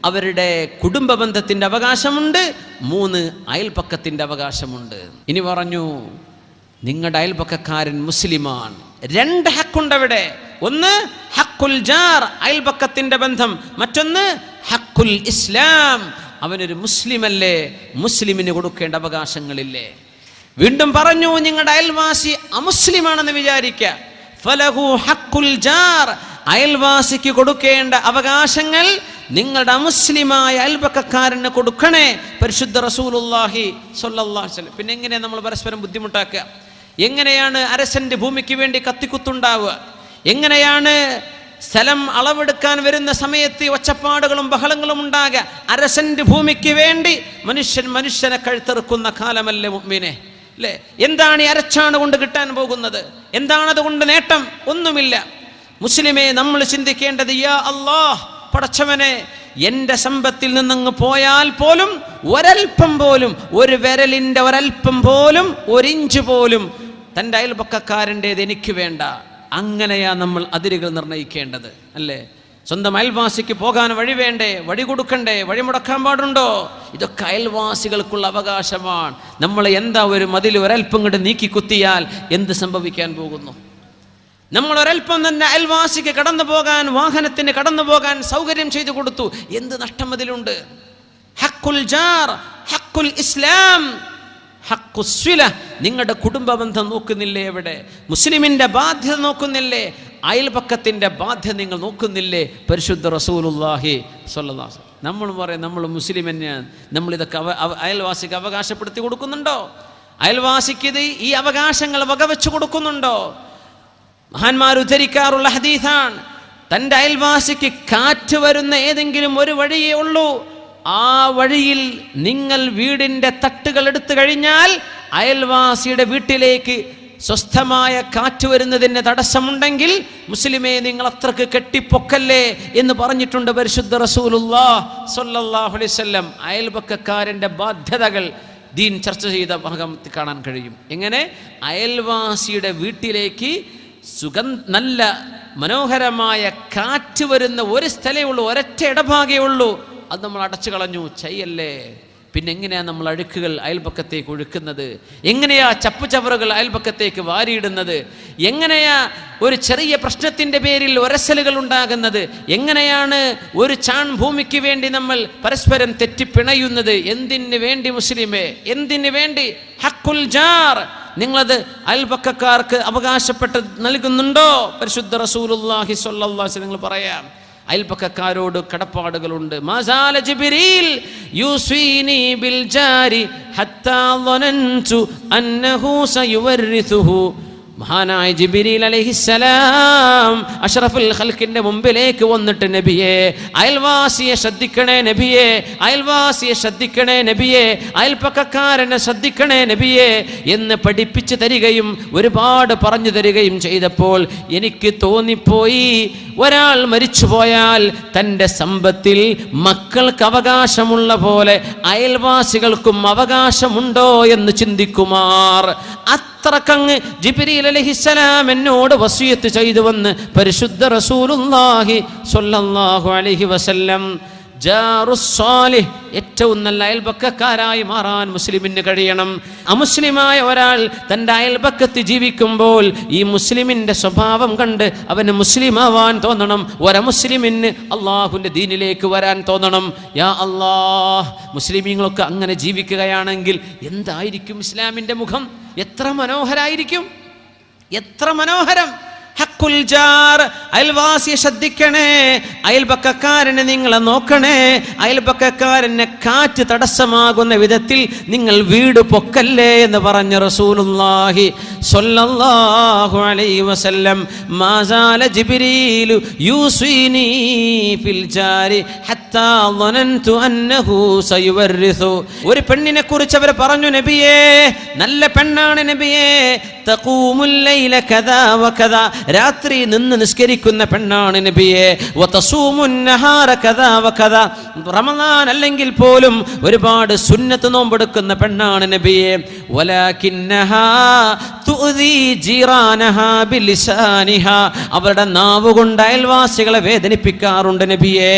അവരുടെ കുടുംബ ബന്ധത്തിൻ്റെ അവകാശമുണ്ട്. 3, അയൽപക്കത്തിൻ്റെ അവകാശമുണ്ട്. ഇനി പറഞ്ഞു, നിങ്ങളുടെ അയൽപക്കക്കാരൻ മുസ്ലിമാണ്. 2 ഹക്കുണ്ട് അവിടെ. ഒന്ന് ഹക്കുൽ ജാർ, അയൽപക്കത്തിൻ്റെ ബന്ധം. മറ്റൊന്ന് ഹക്കുൽ ഇസ്ലാം, അവനൊരു മുസ്ലിമല്ലേ, മുസ്ലിമിന് കൊടുക്കേണ്ട അവകാശങ്ങളില്ലേ. വീണ്ടും പറഞ്ഞു, നിങ്ങളുടെ അയൽവാസി അമുസ്ലിമാണെന്ന് വിചാരിക്കുക, ഫലഹു ഹക്കുൽ ജാർ, അയൽവാസിക്ക് കൊടുക്കേണ്ട അവകാശങ്ങൾ നിങ്ങളുടെ അമുസ്ലിമായ അയൽപക്കക്കാരന് കൊടുക്കണേ. പരിശുദ്ധ റസൂലുള്ളാഹി സ്വല്ലല്ലാഹു അലൈഹി വസല്ലം. പിന്നെ എങ്ങനെയാണ് നമ്മൾ പരസ്പരം ബുദ്ധിമുട്ടാക്കുക? എങ്ങനെയാണ് അരസന്റെ ഭൂമിക്ക് വേണ്ടി കത്തിക്കുത്തുണ്ടാവുക? എങ്ങനെയാണ് സ്ഥലം അളവെടുക്കാൻ വരുന്ന സമയത്ത് ഒച്ചപ്പാടുകളും ബഹളങ്ങളും ഉണ്ടാകുക? അരസന്റെ ഭൂമിക്ക് വേണ്ടി മനുഷ്യനെ കഴുത്തെറുക്കുന്ന കാലമല്ലേ മുഅ്മിനെ, അല്ലേ? എന്താണ് ഈ അരച്ചാണ് കൊണ്ട് കിട്ടാൻ പോകുന്നത്? എന്താണ് അതുകൊണ്ട് നേട്ടം? ഒന്നുമില്ല. മുസ്ലിമേ, നമ്മൾ ചിന്തിക്കേണ്ടത്, യാ അല്ലാഹ്, പടച്ചവനെ, എൻ്റെ സമ്പത്തിൽ നിന്നങ്ങ് പോയാൽ പോലും ഒരൽപ്പം പോലും, ഒരു വിരലിൻ്റെ ഒരൽപ്പം പോലും, 1 ഇഞ്ച് പോലും തൻ്റെ അയൽപക്കക്കാരൻ്റേത് എനിക്ക് വേണ്ട. അങ്ങനെയാ നമ്മൾ അതിരുകൾ നിർണ്ണയിക്കേണ്ടത്, അല്ലേ? സ്വന്തം അയൽവാസിക്ക് പോകാൻ വഴി വേണ്ടേ? വഴി കൊടുക്കണ്ടേ? വഴി മുടക്കാൻ പാടുണ്ടോ? ഇതൊക്കെ അയൽവാസികൾക്കുള്ള അവകാശമാണ്. നമ്മൾ എന്താ ഒരു മതിൽ ഒരൽപ്പം കൊണ്ട് നീക്കി കുത്തിയാൽ എന്ത് സംഭവിക്കാൻ പോകുന്നു? നമ്മൾ ഒരൽപ്പം തന്നെ അയൽവാസിക്ക് കടന്നു പോകാൻ, വാഹനത്തിന് കടന്നു പോകാൻ സൗകര്യം ചെയ്തു കൊടുത്തു. എന്ത് നഷ്ടം അതിലുണ്ട്? ഹക്കുൽ ജാർ, ഹക്കുൽ ഇസ്ലാം, ഹക്കുസ്വില, നിങ്ങളുടെ കുടുംബ ബന്ധം നോക്കുന്നില്ലേ? എവിടെ? മുസ്ലിമിൻ്റെ ബാധ്യത നോക്കുന്നില്ലേ? അയൽപക്കത്തിൻ്റെ ബാധ്യത നിങ്ങൾ നോക്കുന്നില്ലേ? പരിശുദ്ധ റസൂലുള്ളാഹി സ്വല്ലല്ലാഹു അലൈഹി വസല്ലം നമ്മൾ പറയും, നമ്മൾ മുസ്ലിം തന്നെയാണ്, നമ്മളിതൊക്കെ അയൽവാസിക്ക് അവകാശപ്പെടുത്തി കൊടുക്കുന്നുണ്ടോ? അയൽവാസിക്ക് ഈ അവകാശങ്ങൾ വകവെച്ച് കൊടുക്കുന്നുണ്ടോ? മഹാന്മാർ ഉദ്ധരിക്കാറുള്ള ഹദീസാണ്, തൻ്റെ അയൽവാസിക്ക് കാറ്റ് വരുന്ന ഏതെങ്കിലും ഒരു വഴിയേ ഉള്ളൂ, ആ വഴിയിൽ നിങ്ങൾ വീടിൻ്റെ തട്ടുകൾ എടുത്തു കഴിഞ്ഞാൽ അയൽവാസിയുടെ വീട്ടിലേക്ക് സ്വസ്ഥമായ കാറ്റ് വരുന്നതിന് തടസ്സമുണ്ടെങ്കിൽ മുസ്ലിമേ, നിങ്ങൾ അത്രക്ക് കെട്ടിപ്പൊക്കല്ലേ എന്ന് പറഞ്ഞിട്ടുണ്ട് പരിശുദ്ധ റസൂലുള്ളാഹി സ്വല്ലല്ലാഹു അലൈഹി വസല്ലം. അയൽപക്കക്കാരൻ്റെ ബാധ്യതകൾ ദീൻ ചർച്ച ചെയ്ത ഭാഗം കാണാൻ കഴിയും. എങ്ങനെ അയൽവാസിയുടെ വീട്ടിലേക്ക് നല്ല മനോഹരമായ കാറ്റ് വരുന്ന ഒരു സ്ഥലമേ ഉള്ളൂ, ഒരൊറ്റ ഇടഭാഗേ ഉള്ളൂ, അത് നമ്മൾ അടച്ചു കളഞ്ഞു. ചെയ്യല്ലേ? പിന്നെ എങ്ങനെയാ നമ്മൾ അഴുക്കുകൾ അയൽപക്കത്തേക്ക് ഒഴുക്കുന്നത്? എങ്ങനെയാ ചപ്പുചവറുകൾ അയൽപക്കത്തേക്ക് വാരിയിടുന്നത്? എങ്ങനെയാ ഒരു ചെറിയ പ്രശ്നത്തിൻ്റെ പേരിൽ ഒരസലുകൾ ഉണ്ടാകുന്നത്? എങ്ങനെയാണ് ഒരു ചാൺ ഭൂമിക്ക് വേണ്ടി നമ്മൾ പരസ്പരം തെറ്റിപ്പിണയുന്നത്? എന്തിനു വേണ്ടി മുസ്ലിമേ? എന്തിനു വേണ്ടി? ഹക്കുൽ ജാർ, നിങ്ങളത് അയൽപക്കക്കാർക്ക് അവകാശപ്പെട്ട് നൽകുന്നുണ്ടോ? പരിശുദ്ധ റസൂലുള്ളാഹി സ്വല്ലല്ലാഹു അലൈഹി വസല്ലം നിങ്ങൾ പറയാം, അയൽപക്കക്കാരോട് കടപ്പാടുകളുണ്ട്. മാസാല ജിബ്രീൽ യുസ്വീനി ബിൽ ജാരി ഹത്താ ളനൻതു അന്നഹു സയുവരിസുഹു മഹാനായ ജിബ്രീൽ അലൈഹിസ്സലാം അഷ്റഫുൽ ഖൽഖിന്റെ മുമ്പിലേക്ക് വന്നിട്ട് നബിയെ, അയൽവാസിയെ ശ്രദ്ധിക്കണേ നബിയെ, അയൽവാസിയെ ശ്രദ്ധിക്കണേ നബിയെ, അയൽപ്പക്കക്കാരനെ ശ്രദ്ധിക്കണേ നബിയെ എന്ന് പഠിപ്പിച്ചു തരികയും ഒരുപാട് പറഞ്ഞു തരികയും ചെയ്തപ്പോൾ എനിക്ക് തോന്നിപ്പോയി, ഒരാൾ മരിച്ചുപോയാൽ തൻ്റെ സമ്പത്തിൽ മക്കൾക്ക് അവകാശമുള്ള പോലെ അയൽവാസികൾക്കും അവകാശമുണ്ടോ എന്ന് ചിന്തിക്കുമാർ. അത്രക്കങ്ങ് ജിബ്രീൽ അലൈഹിസ്സലാം എന്നോട് വസിയത്ത് ചെയ്തുവെന്ന് പരിശുദ്ധ റസൂലുള്ളാഹി സ്വല്ലല്ലാഹു അലൈഹി വസല്ലം. ജാറുസ്സാലിഹ്, ഏറ്റവും നല്ല അയൽപക്കക്കാരായി മാറാൻ മുസ്ലിമിന് കഴിയണം. അമുസ്ലിമായ ഒരാൾ തൻ്റെ അയൽപക്കത്ത് ജീവിക്കുമ്പോൾ ഈ മുസ്ലിമിൻ്റെ സ്വഭാവം കണ്ട് അവന് മുസ്ലിമാവാൻ തോന്നണം. ഒരമുസ്ലിമിന് അള്ളാഹുവിൻ്റെ ദീനിലേക്ക് വരാൻ തോന്നണം. യാ അല്ലാഹ്, മുസ്ലിമീങ്ങളൊക്കെ അങ്ങനെ ജീവിക്കുകയാണെങ്കിൽ എന്തായിരിക്കും ഇസ്ലാമിൻ്റെ മുഖം? എത്ര മനോഹരായിരിക്കും, എത്ര മനോഹരം. ഹക്കുൽ ജാർ, അയൽവാസിയെ ശ്രദ്ധിക്കണേ, അയൽപക്കക്കാരനെ നിങ്ങളെ നോക്കണേ, അയൽപക്കക്കാരനെ കാറ്റ് തടസ്സമാകുന്ന വിധത്തിൽ നിങ്ങൾ വീട് പൊക്കല്ലേ എന്ന് പറഞ്ഞ റസൂലുള്ളാഹി സ്വല്ലല്ലാഹു അലൈഹി വസല്ലം. മാസാല ജിബ്രീലു യൂസിനി ഫിൽ ജാരി ഹത്താ ളനന്തു അന്നഹു സയുവരിസു. ഒരു പെണ്ണിനെ കുറിച്ച് അവർ പറഞ്ഞു, നബിയേ നല്ല പെണ്ണാണ് നബിയേ, തഖൂമുൽ ലൈല കദാ വകദാ, രാത്രി നിന്ന് നിസ്കരിക്കുന്ന പെണ്ണാണ് നബിയെ, വതസൂമുൻ നഹാര കദാ വകദാ, റമളാൻ അല്ലെങ്കിൽ പോലും ഒരുപാട് സുന്നത്ത് നോമ്പെടുക്കുന്ന പെണ്ണാണ് നബിയെ, വലാകിന്നഹാ തുഅദി ജീറാനഹാ ബിലിസാനിഹാ, അവരുടെ നാവ് കൊണ്ട് അയൽവാസികളെ വേദനിപ്പിക്കാറുണ്ട് നബിയെ,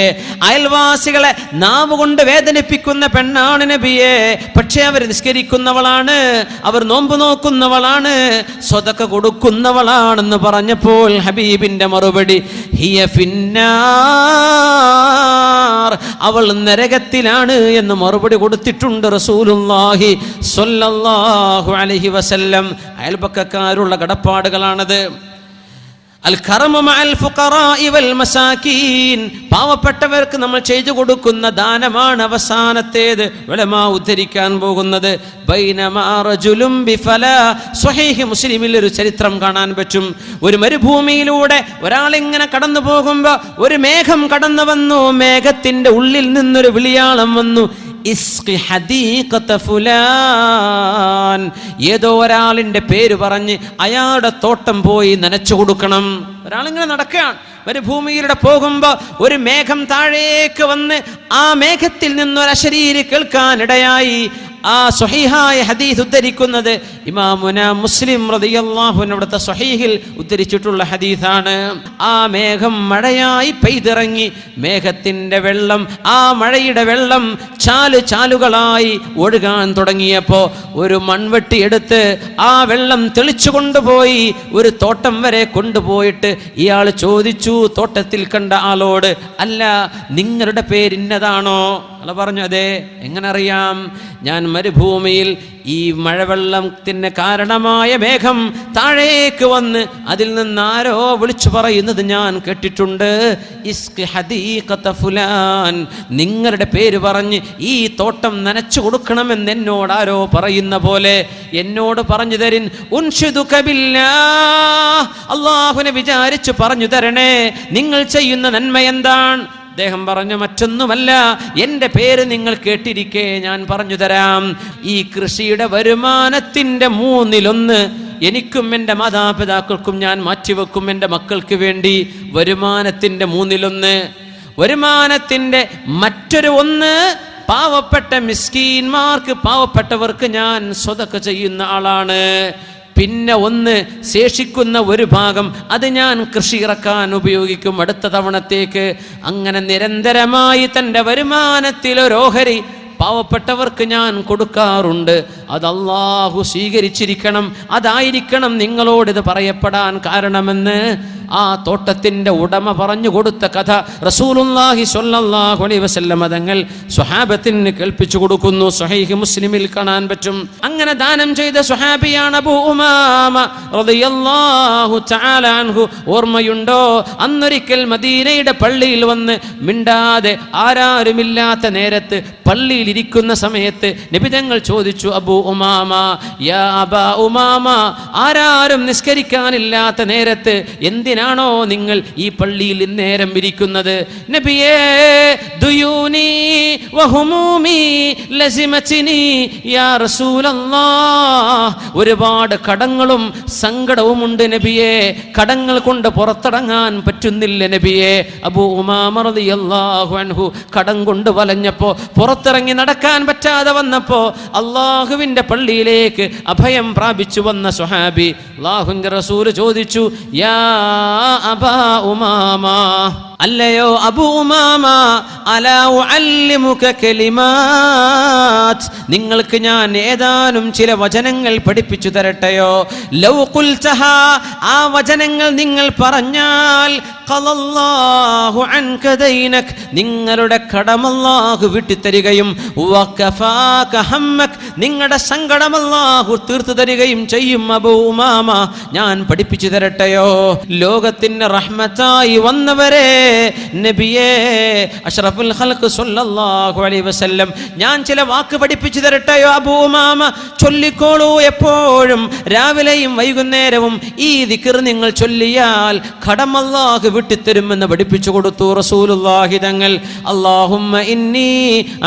അയൽവാസികളെ നാവ് കൊണ്ട് വേദനിപ്പിക്കുന്ന പെണ്ണാണ് നബിയെ. പക്ഷേ അവർ നിസ്കരിക്കുന്നവളാണ്, അവർ നോമ്പ് നോക്കുന്നവളാണ്, സ്വതക്ക കൊടുക്കുന്നവളാണെന്ന് പറഞ്ഞപ്പോൾ ഹബീബിന്റെ മറുപടി ഹിയ ഫിന്നാർ, അവൾ നരകത്തിലാണ് എന്ന് മറുപടി കൊടുത്തിട്ടുണ്ട് റസൂലുള്ളാഹി സ്വല്ലല്ലാഹു അലൈഹി വസല്ലം. അയൽപക്കക്കാരുള്ള കടപ്പാടുകളാണത്. അൽ കറമു മഅൽ ഫുഖറാഇ വൽ മസാകീൻ, പാവപ്പെട്ടവർക്ക് നമ്മൾ ചെയ്തു കൊടുക്കുന്ന ദാനമാണ് അവസാനത്തേത്. ഉലമാ ഉദ്ധരിക്കാൻ പോകുന്നത് ബൈനമാ റജുലും ബിഫലാ, സ്വഹീഹ് മുസ്ലിമിൽ ഒരു ചരിത്രം കാണാൻ പറ്റും. ഒരു മരുഭൂമിയിലൂടെ ഒരാളിങ്ങനെ കടന്നു പോകുമ്പോൾ ഒരു മേഘം കടന്നു വന്നു. മേഘത്തിന്റെ ഉള്ളിൽ നിന്നൊരു വിളിയാളം വന്നു, ഇസ്ഖി ഹദീഖത ഫുലാൻ, ഏതോ ഒരാളിന്റെ പേര് പറഞ്ഞ് അയാളുടെ തോട്ടം പോയി നനച്ചു കൊടുക്കണം. ഒരാളിങ്ങനെ നടക്കുകയാണ്, മരുഭൂമിയിലൂടെ പോകുമ്പോൾ ഒരു മേഘം താഴേക്ക് വന്ന് ആ മേഘത്തിൽ നിന്നൊരു അശരീരി കേൾക്കാനിടയായി. ആ സ്വഹീഹായ ഹദീസ് ഉദ്ധരിക്കുന്നത് ഇമാമുന മുസ്ലിം റളിയല്ലാഹു അൻഹു അവിടുത്തെ സ്വഹീഹിൽ ഉദ്ധരിച്ചിട്ടുള്ള ഹദീസാണ്. ആ മേഘം മഴയായി പെയ്തിറങ്ങി. മേഘത്തിന്റെ വെള്ളം, ആ മഴയുടെ വെള്ളം ചാലുകളായി ഒഴുകാൻ തുടങ്ങിയപ്പോൾ ഒരു മൺവെട്ടി എടുത്ത് ആ വെള്ളം തെളിച്ചു കൊണ്ടുപോയി ഒരു തോട്ടം വരെ കൊണ്ടുപോയിട്ട് ഇയാൾ ചോദിച്ചു തോട്ടത്തിൽ കണ്ട ആളോട്, അല്ല നിങ്ങളുടെ പേരിന്നതാണോ? അയാൾ പറഞ്ഞു, അതെ. എങ്ങനെ അറിയാം? ഞാൻ മരുഭൂമിയിൽ ഈ മഴവെള്ളത്തിന് കാരണമായ മേഘം താഴേക്ക് വന്ന് അതിൽ നിന്ന് ആരോ വിളിച്ചു പറയുന്നത് ഞാൻ കേട്ടിട്ടുണ്ട്, ഇസ്കി ഹദീഖത ഫുലാൻ, നിങ്ങളുടെ പേര് പറഞ്ഞ് ഈ തോട്ടം നനച്ചു കൊടുക്കണമെന്ന് എന്നോട് ആരോ പറയുന്ന പോലെ എന്നോട് പറഞ്ഞു തരിൻ. ഉൻഷിദുക ബില്ലാഹ്, അല്ലാഹുവിനെ വിചാരിച്ചു പറഞ്ഞു തരണേ, നിങ്ങൾ ചെയ്യുന്ന നന്മ എന്താണ്? അദ്ദേഹം പറഞ്ഞു, മറ്റൊന്നുമല്ല, എൻ്റെ പേര് നിങ്ങൾ കേട്ടിരിക്കെ ഞാൻ പറഞ്ഞു തരാം. ഈ കൃഷിയുടെ വരുമാനത്തിൻ്റെ 1/3 എനിക്കും എൻ്റെ മാതാപിതാക്കൾക്കും ഞാൻ മാറ്റിവെക്കും എൻ്റെ മക്കൾക്ക് വേണ്ടി. വരുമാനത്തിൻ്റെ 1/3. വരുമാനത്തിൻ്റെ മറ്റൊരു 1 പാവപ്പെട്ട മിസ്കീന്മാർക്ക്, പാവപ്പെട്ടവർക്ക് ഞാൻ സ്വതക്ക ചെയ്യുന്ന ആളാണ്. പിന്നെ 1 ശേഷിക്കുന്ന ഒരു ഭാഗം അത് ഞാൻ കൃഷി ഇറക്കാൻ ഉപയോഗിക്കും അടുത്ത തവണത്തേക്ക്. അങ്ങനെ നിരന്തരമായി തൻ്റെ വരുമാനത്തിൽ ഒരു ഓഹരി പാവപ്പെട്ടവർക്ക് ഞാൻ കൊടുക്കാറുണ്ട്. അത് അല്ലാഹു സ്വീകരിച്ചിരിക്കണം. അതായിരിക്കണം നിങ്ങളോടിത് പറയപ്പെടാൻ കാരണമെന്ന് ആ തോട്ടത്തിൻ്റെ ഉടമ പറഞ്ഞു കൊടുത്ത കഥ റസൂലുള്ളാഹി സ്വല്ലല്ലാഹു അലൈഹി വസല്ലം തങ്ങൾ സ്വഹാബത്തിന് കേൾപ്പിച്ചു കൊടുക്കുന്നു. സ്വഹീഹ് മുസ്ലിമിൽ കാണാൻ പറ്റും. അങ്ങനെ ദാനം ചെയ്ത സ്വഹാബിയാണ് അബൂ ഉമാമ റളിയല്ലാഹു തആല അൻഹു. ഓർമ്മയുണ്ടോ, അന്നൊരിക്കൽ മദീനയുടെ പള്ളിയിൽ വന്ന് മിണ്ടാതെ ആരാരുമില്ലാത്ത നേരത്ത് പള്ളിയിൽ ഇരിക്കുന്ന സമയത്ത് നബി തങ്ങൾ ചോദിച്ചു, അബൂ ഉമാമ, യാ അബാ ഉമാമ, ആരാരും നിസ്കരിക്കാനില്ലാത്ത നേരത്ത് എന്തിനാണോ നിങ്ങൾ ഈ പള്ളിയിൽ ഇന്നേരം ഇരിക്കുന്നത്? നബിയേ, ദുയൂനി വഹുമൂമി ലസിമതിനി യാ റസൂലല്ലാഹ്, ഒരുപാട് കടങ്ങളും സങ്കടവുമുണ്ട് നബിയേ, കടങ്ങൾ കൊണ്ട് പുറത്തിറങ്ങാൻ പറ്റുന്നില്ല നബിയേ. അബൂ ഉമാമ റളിയല്ലാഹു അൻഹു കടം കൊണ്ട് വലഞ്ഞപ്പോൾ പുറത്തിറങ്ങി നടക്കാൻ പറ്റാതെ വന്നപ്പോൾ അള്ളാഹുവിൻ്റെ പള്ളിയിലേക്ക് അഭയം പ്രാപിച്ചു വന്ന സ്വഹാബി അല്ലാഹുവിൻ്റെ റസൂല് ചോദിച്ചു, യാ അബാ ഉമാമ, അല്ലയോ അബൂ ഉമാമ, അലാ ഉഅല്ലിമുക കലിമാത്ത്, നിങ്ങൾക്ക് ഞാൻ ഏതാനും ചില വചനങ്ങൾ പഠിപ്പിച്ചു തരട്ടെയോ? ലൗ ഖുൽതഹാ, ആ വചനങ്ങൾ നിങ്ങൾ പറഞ്ഞാൽ ഖലല്ലാഹു അൻക ദൈനക്, നിങ്ങളുടെ കടം അല്ലാഹു വിട്ടുതരികയും വകഫാക ഹമ്മക്, നിങ്ങളുടെ സങ്കടം അല്ലാഹു തീർത്തു തരികയും ചെയ്യും. അബൂ ഉമാമ, ഞാൻ പഠിപ്പിച്ചു തരട്ടെയോ? ലോകത്തിന് റഹ്മത്തായി വന്നവരെ നബിയേ, അഷ്റഫുൽ ഖൽഖ് സ്വല്ലല്ലാഹു അലൈഹി വസല്ലം, ഞാൻ ചില വാക്ക് പഠിപ്പിച്ചു തരട്ടെയോ? അബൂ ഉമാമ, ചൊല്ലിക്കോളൂ, എപ്പോഴും രാവിലെയും വൈകുന്നേരവും ഈ ദിക്ർ നിങ്ങൾ ചൊല്ലിയാൽ കടം അല്ലാഹു വിട്ടുതരുമെന്ന് പഠിപ്പിച്ചു കൊടുത്തു റസൂലുള്ളാഹി തങ്ങൾ. അല്ലാഹുമ്മ ഇന്നി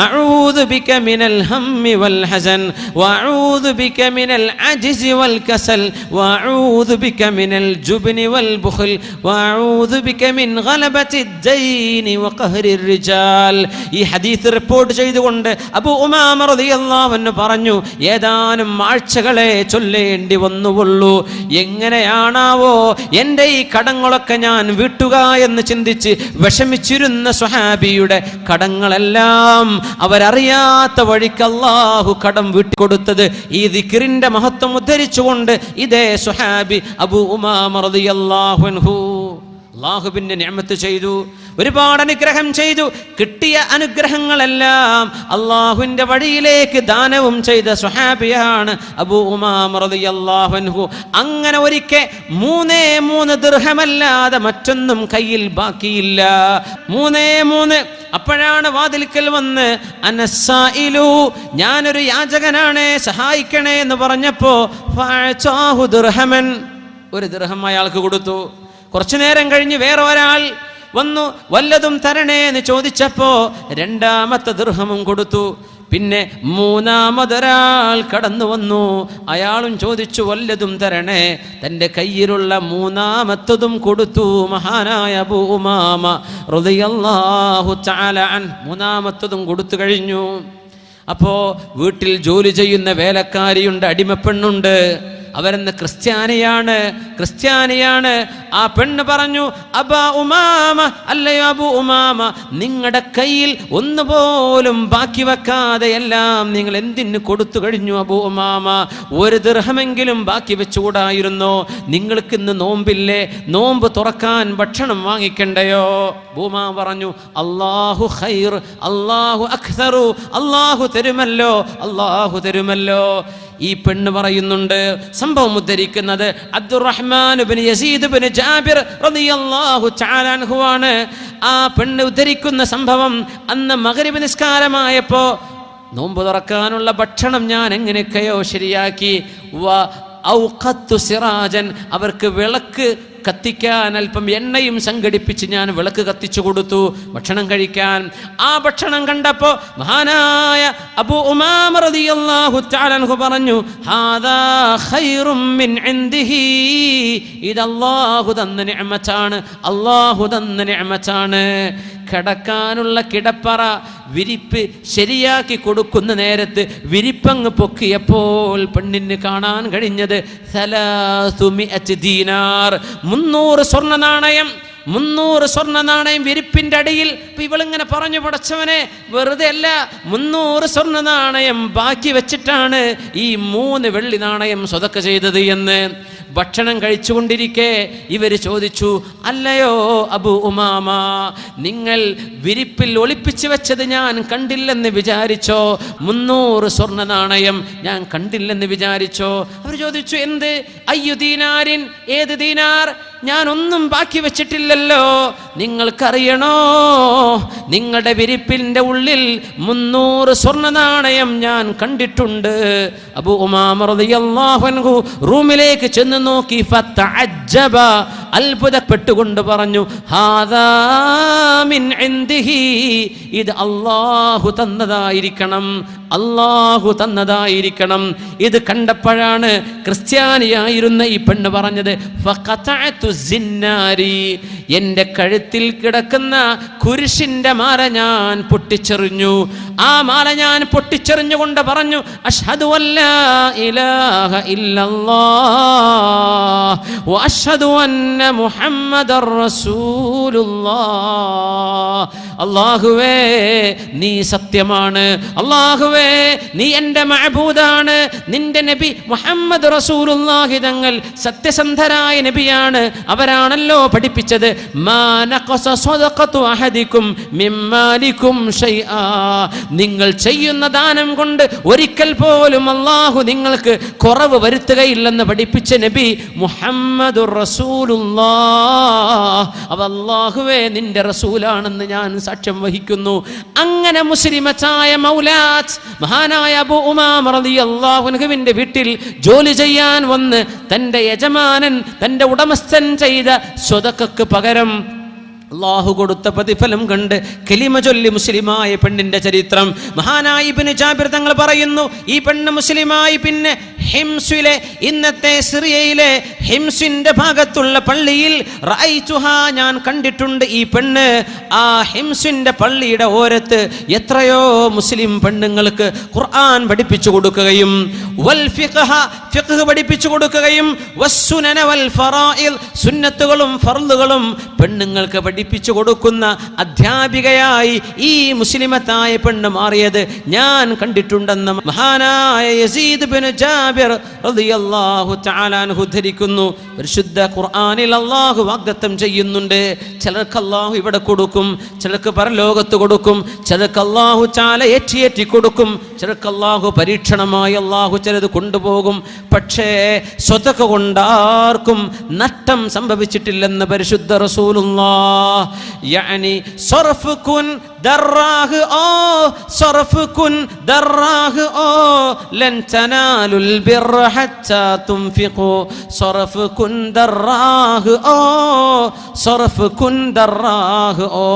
അഊദു ബിക മിനൽ ഹമ്മി വൽ ഹസൻ വഅഊദു ബിക മിനൽ അജ്സി വൽ കസൽ വഅഊദു ബിക മിനൽ ജുബ്നി വൽ ബുഖൽ വഅഊദു ബിക മിൻ ഗലബതി ദൈനി വഖഹ്രി റിജാൽ. ഈ ഹദീസ് റിപ്പോർട്ട് ചെയ്തുകൊണ്ട് അബൂ ഉമാമ റളിയല്ലാഹു അൻഹു പറഞ്ഞു, ഏതാനും ആഴ്ചകളെ ചൊല്ലേണ്ടി വന്നുള്ളൂ. എങ്ങനെയാണാവോ എൻ്റെ ഈ കടങ്ങളൊക്കെ ഞാൻ വീട്ടുക എന്ന് ചിന്തിച്ച് വിഷമിച്ചിരുന്ന സ്വഹാബിയുടെ കടങ്ങളെല്ലാം അവരറിയാത്ത വഴിക്ക് അല്ലാഹു കടം വീട്ടിക്കൊടുത്തത് ഈ ദിക്റിന്റെ മഹത്വം ഉദ്ധരിച്ചുകൊണ്ട് ഇതേ സ്വഹാബി അബൂ ഉമാമ റളിയല്ലാഹു അൻഹു അല്ലാഹുവിന്റെ നിഅമത്ത് ചെയ്തു, ഒരുപാട് അനുഗ്രഹം ചെയ്തു. കിട്ടിയ അനുഗ്രഹങ്ങളെല്ലാം അല്ലാഹുവിന്റെ വഴിയിലേക്ക് ദാനവും ചെയ്ത സ്വഹാബിയാണ് അബൂ ഉമാമ റളിയല്ലാഹു അൻഹു. അങ്ങനെ ഒരിക്കൽ 3 ദിർഹമല്ലാതെ മറ്റൊന്നും കയ്യിൽ ബാക്കിയില്ല. 3 അപ്പോഴാണ് വാതിൽക്കൽ വന്ന് അനസ്സായിലു, ഞാനൊരു യാചകനാണ്, സഹായിക്കണേ എന്ന് പറഞ്ഞപ്പോ ഫഅതാഹു ദിർഹമൻ, ഒരു ദിർഹം അയാൾക്ക് കൊടുത്തു. കുറച്ചു നേരം കഴിഞ്ഞ് വേറെ ഒരാൾ വന്നു, വല്ലതും തരണേ എന്ന് ചോദിച്ചപ്പോ 2ാമത്തെ ദിർഹമും കൊടുത്തു. പിന്നെ 3ാമതൊരാൾ കടന്നു വന്നു, അയാളും ചോദിച്ചു വല്ലതും തരണേ, തൻ്റെ കയ്യിലുള്ള 3ാമത്തതും കൊടുത്തു. മഹാനായ അബൂ ഉമാമ റളിയല്ലാഹു തആല അൻഹു 3ാമത്തതും കൊടുത്തു കഴിഞ്ഞു. അപ്പോൾ വീട്ടിൽ ജോലി ചെയ്യുന്ന വേലക്കാരിയുണ്ട്, അടിമപ്പെണ്ണുണ്ട്. അവരെന്ന് ക്രിസ്ത്യാനിയാണ്. ആ പെണ്ണ് പറഞ്ഞു, അബാ ഉമാമ, അല്ലയോ അബൂ ഉമാമ, നിങ്ങളുടെ കയ്യിൽ ഒന്നുപോലും ബാക്കി വെക്കാതെ എല്ലാം നിങ്ങൾ എന്തിന് കൊടുത്തു കഴിഞ്ഞു അബൂ ഉമാമ? 1 ദിർഹമെങ്കിലും ബാക്കി വെച്ചുകൂടായിരുന്നോ? നിങ്ങൾക്ക് ഇന്ന് നോമ്പില്ലേ, നോമ്പ് തുറക്കാൻ ഭക്ഷണം വാങ്ങിക്കണ്ടയോ? ഉമാമ പറഞ്ഞു, അല്ലാഹു ഖൈർ, അല്ലാഹു അക്തറു, അല്ലാഹു തരുമല്ലോ. ഈ പെണ്ണ് പറയുന്നുണ്ട്, സംഭവം ഉദ്ധരിക്കുന്നത് അബ്ദുറഹ്മാൻ ഇബ്നു യസീദ് ഇബ്നു ജാബിർ റളിയല്ലാഹു തആല അൻഹു ആണ്. ആ പെണ്ണ് ഉദ്ധരിക്കുന്ന സംഭവം, അന്ന് മഗ്രിബ് നിസ്കാരമായപ്പോൾ നോമ്പ് തുറക്കാനുള്ള ഭക്ഷണം ഞാൻ എങ്ങനെയൊക്കെയോ ശരിയാക്കി. ഔഖത്തു സിറാജൻ, അവർക്ക് വിളക്ക് കത്തിക്കാൻ അല്പം എണ്ണയും സംഘടിപ്പിച്ച് ഞാൻ വിളക്ക് കത്തിച്ചു കൊടുത്തു ഭക്ഷണം കഴിക്കാൻ. ആ ഭക്ഷണം കണ്ടപ്പോൾ മഹാനായ അബൂ ഉമാമ റളിയല്ലാഹു തആല അൻഹു പറഞ്ഞു, ഹാദാ ഖൈറും മിൻ ഇൻദിഹി, ഇത് അല്ലാഹു തന്ന നിഅമത്താണ്. കിടക്കാനുള്ള കിടപ്പറ വിരിപ്പ് ശരിയാക്കി കൊടുക്കുന്ന നേരത്ത് വിരിപ്പങ്ങ് പൊക്കിയപ്പോൾ പെണ്ണിന് കാണാൻ കഴിഞ്ഞത് 300 ദീനാർ, 300 സ്വർണ്ണ നാണയം. 300 സ്വർണ്ണ നാണയം വിരിപ്പിന്റെ അടിയിൽ. ഇവളിങ്ങനെ പറഞ്ഞു, പടച്ചവനെ വെറുതെ അല്ല, 300 സ്വർണ്ണ നാണയം ബാക്കി വെച്ചിട്ടാണ് ഈ 3 വെള്ളി നാണയം സ്വതക്ക ചെയ്തത് എന്ന്. ഭക്ഷണം കഴിച്ചുകൊണ്ടിരിക്കെ ഇവര് ചോദിച്ചു, അല്ലയോ അബൂ ഉമാമ, നിങ്ങൾ വിരിപ്പിൽ ഒളിപ്പിച്ചു വെച്ചത് ഞാൻ കണ്ടില്ലെന്ന് വിചാരിച്ചോ? 300 സ്വർണ്ണ നാണയം ഞാൻ കണ്ടില്ലെന്ന് വിചാരിച്ചോ? അവർ ചോദിച്ചു, എന്ത്? അയ്യു ദീനാരിൻ, ഏത് ദീനാർ? ഞാനൊന്നും ബാക്കി വെച്ചിട്ടില്ലല്ലോ. നിങ്ങൾക്കറിയണോ, നിങ്ങളുടെ വിരിപ്പിന്റെ ഉള്ളിൽ 300 സ്വർണ്ണ നാണയം ഞാൻ കണ്ടിട്ടുണ്ട്. അബൂ ഉമാമ റളിയല്ലാഹു അൻഹു റൂമിലേക്ക് ചെന്ന് നോക്കി. ഫതഅജ്ജബ, അത്ഭുതപ്പെട്ടുകൊണ്ട് പറഞ്ഞു, ഹാദാ മിൻ ഇൻദിഹി, ഇത് അല്ലാഹു തന്നതായിരിക്കണം, അല്ലാഹു തന്നതായിരിക്കണം. ഇത് കണ്ടപ്പോഴാണ് ക്രിസ്ത്യാനിയായിരുന്ന ഈ പെണ്ണ് പറഞ്ഞത്, ഫഖതഅതു സിന്നാരി, എൻ്റെ കഴുത്തിൽ കിടക്കുന്ന കുരിശിന്റെ മാല ഞാൻ പൊട്ടിച്ചെറിഞ്ഞു. ആ മാല ഞാൻ പൊട്ടിച്ചെറിഞ്ഞുകൊണ്ട് പറഞ്ഞു, അഷ്ഹദു അല്ലാ ഇലാഹ ഇല്ലല്ലാഹ് വ അഷ്ഹദു അന്ന മുഹമ്മദർ റസൂലുള്ളാഹ്. അല്ലാഹുവേ നീ സത്യമാണ്, അല്ലാഹുവേ നീ എൻ്റെ മഅബൂദാണ്, നിന്റെ നബി മുഹമ്മദ് റസൂലുള്ളാഹി തങ്ങൾ സത്യസന്ധരായ നബിയാണ്. അവരാണല്ലോ പഠിപ്പിച്ചത്, മാ നഖസ സദഖതു അഹദികും മിമ്മാലികും ശൈആ, നിങ്ങൾ ചെയ്യുന്ന ദാനം കൊണ്ട് ഒരിക്കൽ പോലും അല്ലാഹു നിങ്ങൾക്ക് കുറവ് വരുത്തുകയില്ലെന്ന് പഠിപ്പിച്ച നബി മുഹമ്മദുർ റസൂലുള്ളാഹ്. അല്ലാഹുവേ നിന്റെ റസൂലാണെന്ന് ഞാൻ സാക്ഷ്യം വഹിക്കുന്നു. അങ്ങനെ മുസ്ലിമത്തായ മൗലാത്ത് മഹാനായ അബൂ ഉമാമ റളിയല്ലാഹു അൻഹുവിന്റെ വീട്ടിൽ ജോലി ചെയ്യാൻ വന്ന് തന്റെ യജമാനൻ, തന്റെ ഉടമസ്ഥൻ ചെയ്ത സ്വതക്കക്ക് പകരം അല്ലാഹു കൊടുത്ത പ്രതിഫലം കണ്ട് കലിമ ചൊല്ലി മുസ്ലിമായ പെണ്ണിന്റെ ചരിത്രം മഹാനായ ഇബ്നു ജാബിർ തങ്ങൾ പറയുന്നു. ഈ പെണ്ണ് മുസ്ലിമായി പിന്നെ ഹിംസിലെ, ഇന്നത്തെ സിറിയയിലെ ഹിംസിന്റെ ഭാഗത്തുള്ള പള്ളിയിൽ റഅയ്തുഹാ, ഞാൻ കണ്ടിട്ടുണ്ട് ഈ പെണ്ണ്. ആ ഹിംസിന്റെ പള്ളിയുടെ ഓരത്ത് എത്രയോ മുസ്ലിം പെണ്ണുങ്ങൾക്ക് ഖുർആൻ പഠിപ്പിച്ചു കൊടുക്കുകയും വൽ ഫിഖ്ഹ, ഫിഖ്ഹ് പഠിപ്പിച്ചു കൊടുക്കുകയും വസ്സുനന വൽ ഫറായിദ്, സുന്നത്തുകളും ഫർളുകളും പെണ്ണുങ്ങൾക്ക് പഠിപ്പിച്ചു കൊടുക്കുന്ന അധ്യാപികയായി ഈ മുസ്ലിമത്തായ പെണ്ണ് മാറിയത് ഞാൻ കണ്ടിട്ടുണ്ടെന്ന് മഹാനായ യസീദ് ബിൻ ജാബിർ റളിയല്ലാഹു തആല അൻഹു ഉദ്ധരിക്കുന്നു. പരിശുദ്ധ ഖുർആനിൽ അല്ലാഹു വാഗ്ദത്തം ചെയ്യുന്നുണ്ട്, ചിലർക്ക് അല്ലാഹു ഇവിടെ കൊടുക്കും, ചിലർക്ക് പരലോകത്ത് കൊടുക്കും, ചിലർക്ക് അല്ലാഹു തആല ഏറ്റി കൊടുക്കും, ചിലർക്ക് അല്ലാഹു പരീക്ഷണമായി അല്ലാഹു ചിലത് കൊണ്ടുപോകും. പക്ഷേ സ്വതക്ക കൊണ്ടാർക്കും നഷ്ടം സംഭവിച്ചിട്ടില്ലെന്ന് പരിശുദ്ധ റസൂലുള്ളാഹ്. യാനി സർഫ് കുൻ ദറാഹ് ഓ, സർഫ് കുൻ ദറാഹ് ഓ, ലൻ തനാലുൽ ബിർറ ഹത്താ തുൻഫിഖു, സർഫ് കുൻ ദറാഹ് ഓ, സർഫ് കുൻ ദറാഹ് ഓ.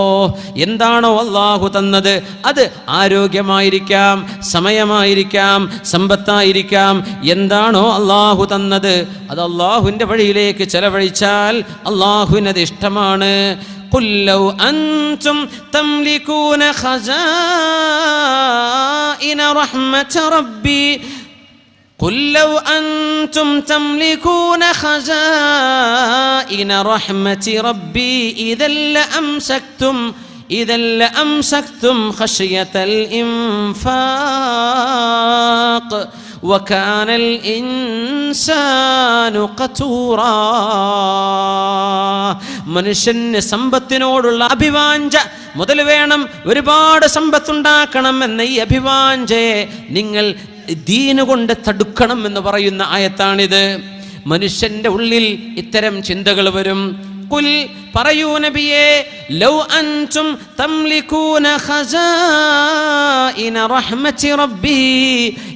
എന്താണോ അല്ലാഹു തന്നത്, അത് ആരോഗ്യമായിരിക്കാം, സമയമായിരിക്കാം, സമ്പത്തായിരിക്കാം, എന്താണോ അല്ലാഹു തന്നത് അത് അല്ലാഹുവിൻ്റെ വഴിയിലേക്ക് ചെലവഴിച്ചാൽ അല്ലാഹുവിനത് ഇഷ്ടമാണ്. قل لو أنتم تملكون خزائن رحمة ربي قل لو أنتم تملكون خزائن رحمة ربي إذا لأمسكتم خشية الإنفاق وكان الإنسان قتورا. മനുഷ്യന് സമ്പത്തിനോടുള്ള അഭിവാഞ്ച മുതൽ വേണം, ഒരുപാട് സമ്പത്തുണ്ടാക്കണം എന്ന ഈ അഭിവാഞ്ചയെ നിങ്ങൾ ദീന് കൊണ്ട് തടുക്കണം എന്ന് പറയുന്ന ആയത്താണിത്. മനുഷ്യന്റെ ഉള്ളിൽ ഇത്തരം ചിന്തകൾ വരും. ഖുൽ, പറയൂ നബിയേ, ലൗ അൻതും തംലികൂന ഖസാഇന റഹ്മത്തി റബ്ബി,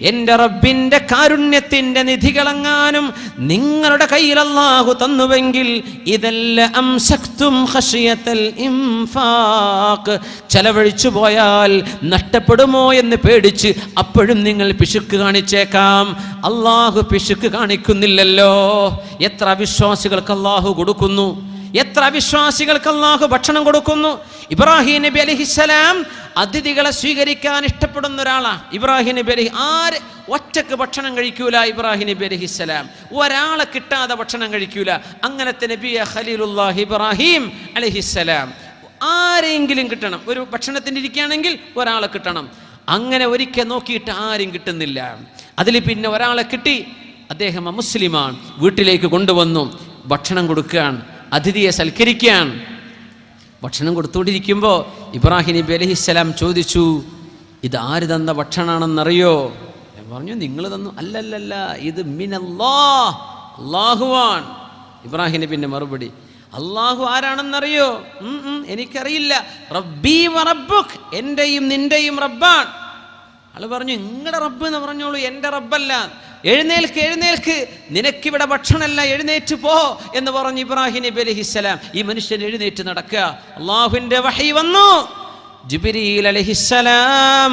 എൻ്റെ റബ്ബിൻ്റെ കാരുണ്യത്തിൻ്റെ നിധികളെങ്ങാനും നിങ്ങളുടെ കയ്യിൽ അല്ലാഹു തന്നുവെങ്കിൽ ഇദല്ല അംസക്തും ഖശിയത്തൽ ഇൻഫാഖ്, ചെലവഴിച്ചു പോയാൽ നഷ്ടപ്പെടുമോ എന്ന് പേടിച്ച് അപ്പോഴും നിങ്ങൾ പിശുക്ക് കാണിച്ചേക്കാം. അല്ലാഹു പിശുക്ക് കാണിക്കുന്നില്ലല്ലോ. എത്ര വിശ്വാസികൾക്ക് അല്ലാഹു കൊടുക്കുന്നു, എത്ര അവിശ്വാസികൾക്ക് അല്ലാഹു ഭക്ഷണം കൊടുക്കുന്നു. ഇബ്രാഹിം നബി അലൈഹിസ്സലാം അതിഥികളെ സ്വീകരിക്കാൻ ഇഷ്ടപ്പെടുന്ന ഒരാളാണ്. ഇബ്രാഹിം നബി ആര് ഒറ്റക്ക് ഭക്ഷണം കഴിക്കൂല ഇബ്രാഹിം നബി അലൈഹിസ്സലാം, ഒരാളെ കിട്ടാതെ ഭക്ഷണം കഴിക്കൂല. അങ്ങനത്തെ നബിയ ഖലീലുല്ലാഹി ഇബ്രാഹിം അലൈഹിസ്സലാം. ആരെങ്കിലും കിട്ടണം, ഒരു ഭക്ഷണത്തിന് ഇരിക്കുകയാണെങ്കിൽ ഒരാളെ കിട്ടണം. അങ്ങനെ ഒരിക്കൽ നോക്കിയിട്ട് ആരും കിട്ടുന്നില്ല. അതിൽ പിന്നെ ഒരാളെ കിട്ടി, അദ്ദേഹം മുസ്ലിമാണ്, വീട്ടിലേക്ക് കൊണ്ടുവന്നു ഭക്ഷണം കൊടുക്കുകയാണ്, അതിഥിയെ സൽക്കരിക്കുകയാണ്. ഭക്ഷണം കൊടുത്തുകൊണ്ടിരിക്കുമ്പോൾ ഇബ്രാഹിം നബി അലൈഹിസ്സലാം ചോദിച്ചു, ഇത് ആര് തന്ന ഭക്ഷണമാണെന്നറിയോ? ഞാൻ പറഞ്ഞു, നിങ്ങൾ തന്നു. അല്ലല്ലല്ല, ഇത് മിനല്ലാഹ്, അല്ലാഹുവാൻ. ഇബ്രാഹിം നബിന്റെ മറുപടി, അല്ലാഹു ആരാണെന്നറിയോ? എനിക്കറിയില്ല. റബ്ബി വ റബ്ബുക്, എന്റെയും നിന്റെയും റബ്ബാൻ. ആള് പറഞ്ഞു, നിങ്ങളുടെ റബ്ബ് എന്ന് പറഞ്ഞോളൂ, എൻ്റെ റബ്ബല്ല. എഴുന്നേൽക്ക് എഴുന്നേൽക്ക്, നിനക്കിവിടെ ഭക്ഷണമല്ല, എഴുന്നേറ്റ് പോ എന്ന് പറഞ്ഞു ഇബ്രാഹിം നബി അലൈഹിസ്സലാം. ഈ മനുഷ്യൻ എഴുന്നേറ്റ് നടക്കുക. അള്ളാഹുവിന്റെ വഹി വന്നു, ജിബ്രീൽ അലൈഹിസ്സലാം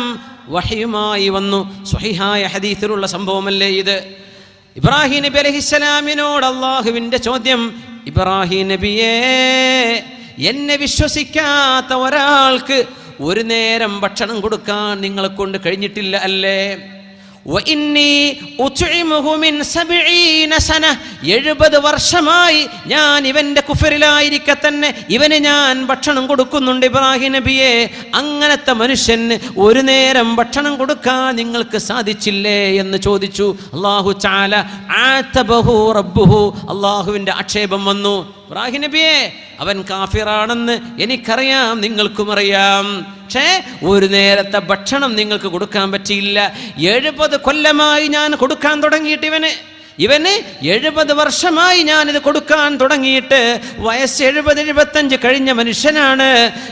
വഹിയുമായി വന്നു. സ്വഹീഹായ ഹദീസിലുള്ള സംഭവമല്ലേ ഇത്? ഇബ്രാഹിം നബി അലൈഹിസ്സലാമിനോട് അള്ളാഹുവിന്റെ ചോദ്യം, ഇബ്രാഹിം നബിയേ, എന്നെ വിശ്വസിക്കാത്ത ഒരാൾക്ക് ഒരു നേരം ഭക്ഷണം കൊടുക്കാൻ നിങ്ങളെ കൊണ്ട് കഴിഞ്ഞിട്ടില്ല അല്ലേ? 70 വർഷമായി ഞാൻ ഇവന്റെ കുഫറിലായിരിക്കെ തന്നെ ഇവന് ഞാൻ ഭക്ഷണം കൊടുക്കുന്നുണ്ട് ഇബ്രാഹിം നബിയെ. അങ്ങനത്തെ മനുഷ്യന് ഒരു നേരം ഭക്ഷണം കൊടുക്കാൻ നിങ്ങൾക്ക് സാധിച്ചില്ലേ എന്ന് ചോദിച്ചു. അല്ലാഹു തആല ആതബഹു റബ്ബുഹു, അല്ലാഹുവിന്റെ ആക്ഷേപം വന്നു. ഇബ്രാഹിം നബിയെ, അവൻ കാഫിറാണെന്ന് എനിക്കറിയാം, നിങ്ങൾക്കും അറിയാം. പക്ഷേ ഒരു നേരത്തെ ഭക്ഷണം നിങ്ങൾക്ക് കൊടുക്കാൻ പറ്റിയില്ല. 70 കൊല്ലമായി ഞാൻ കൊടുക്കാൻ തുടങ്ങിയിട്ട് ഇവന് 70 വർഷമായി ഞാനിത് കൊടുക്കാൻ തുടങ്ങിയിട്ട്. വയസ്സ് 70-75 കഴിഞ്ഞ മനുഷ്യനാണ്.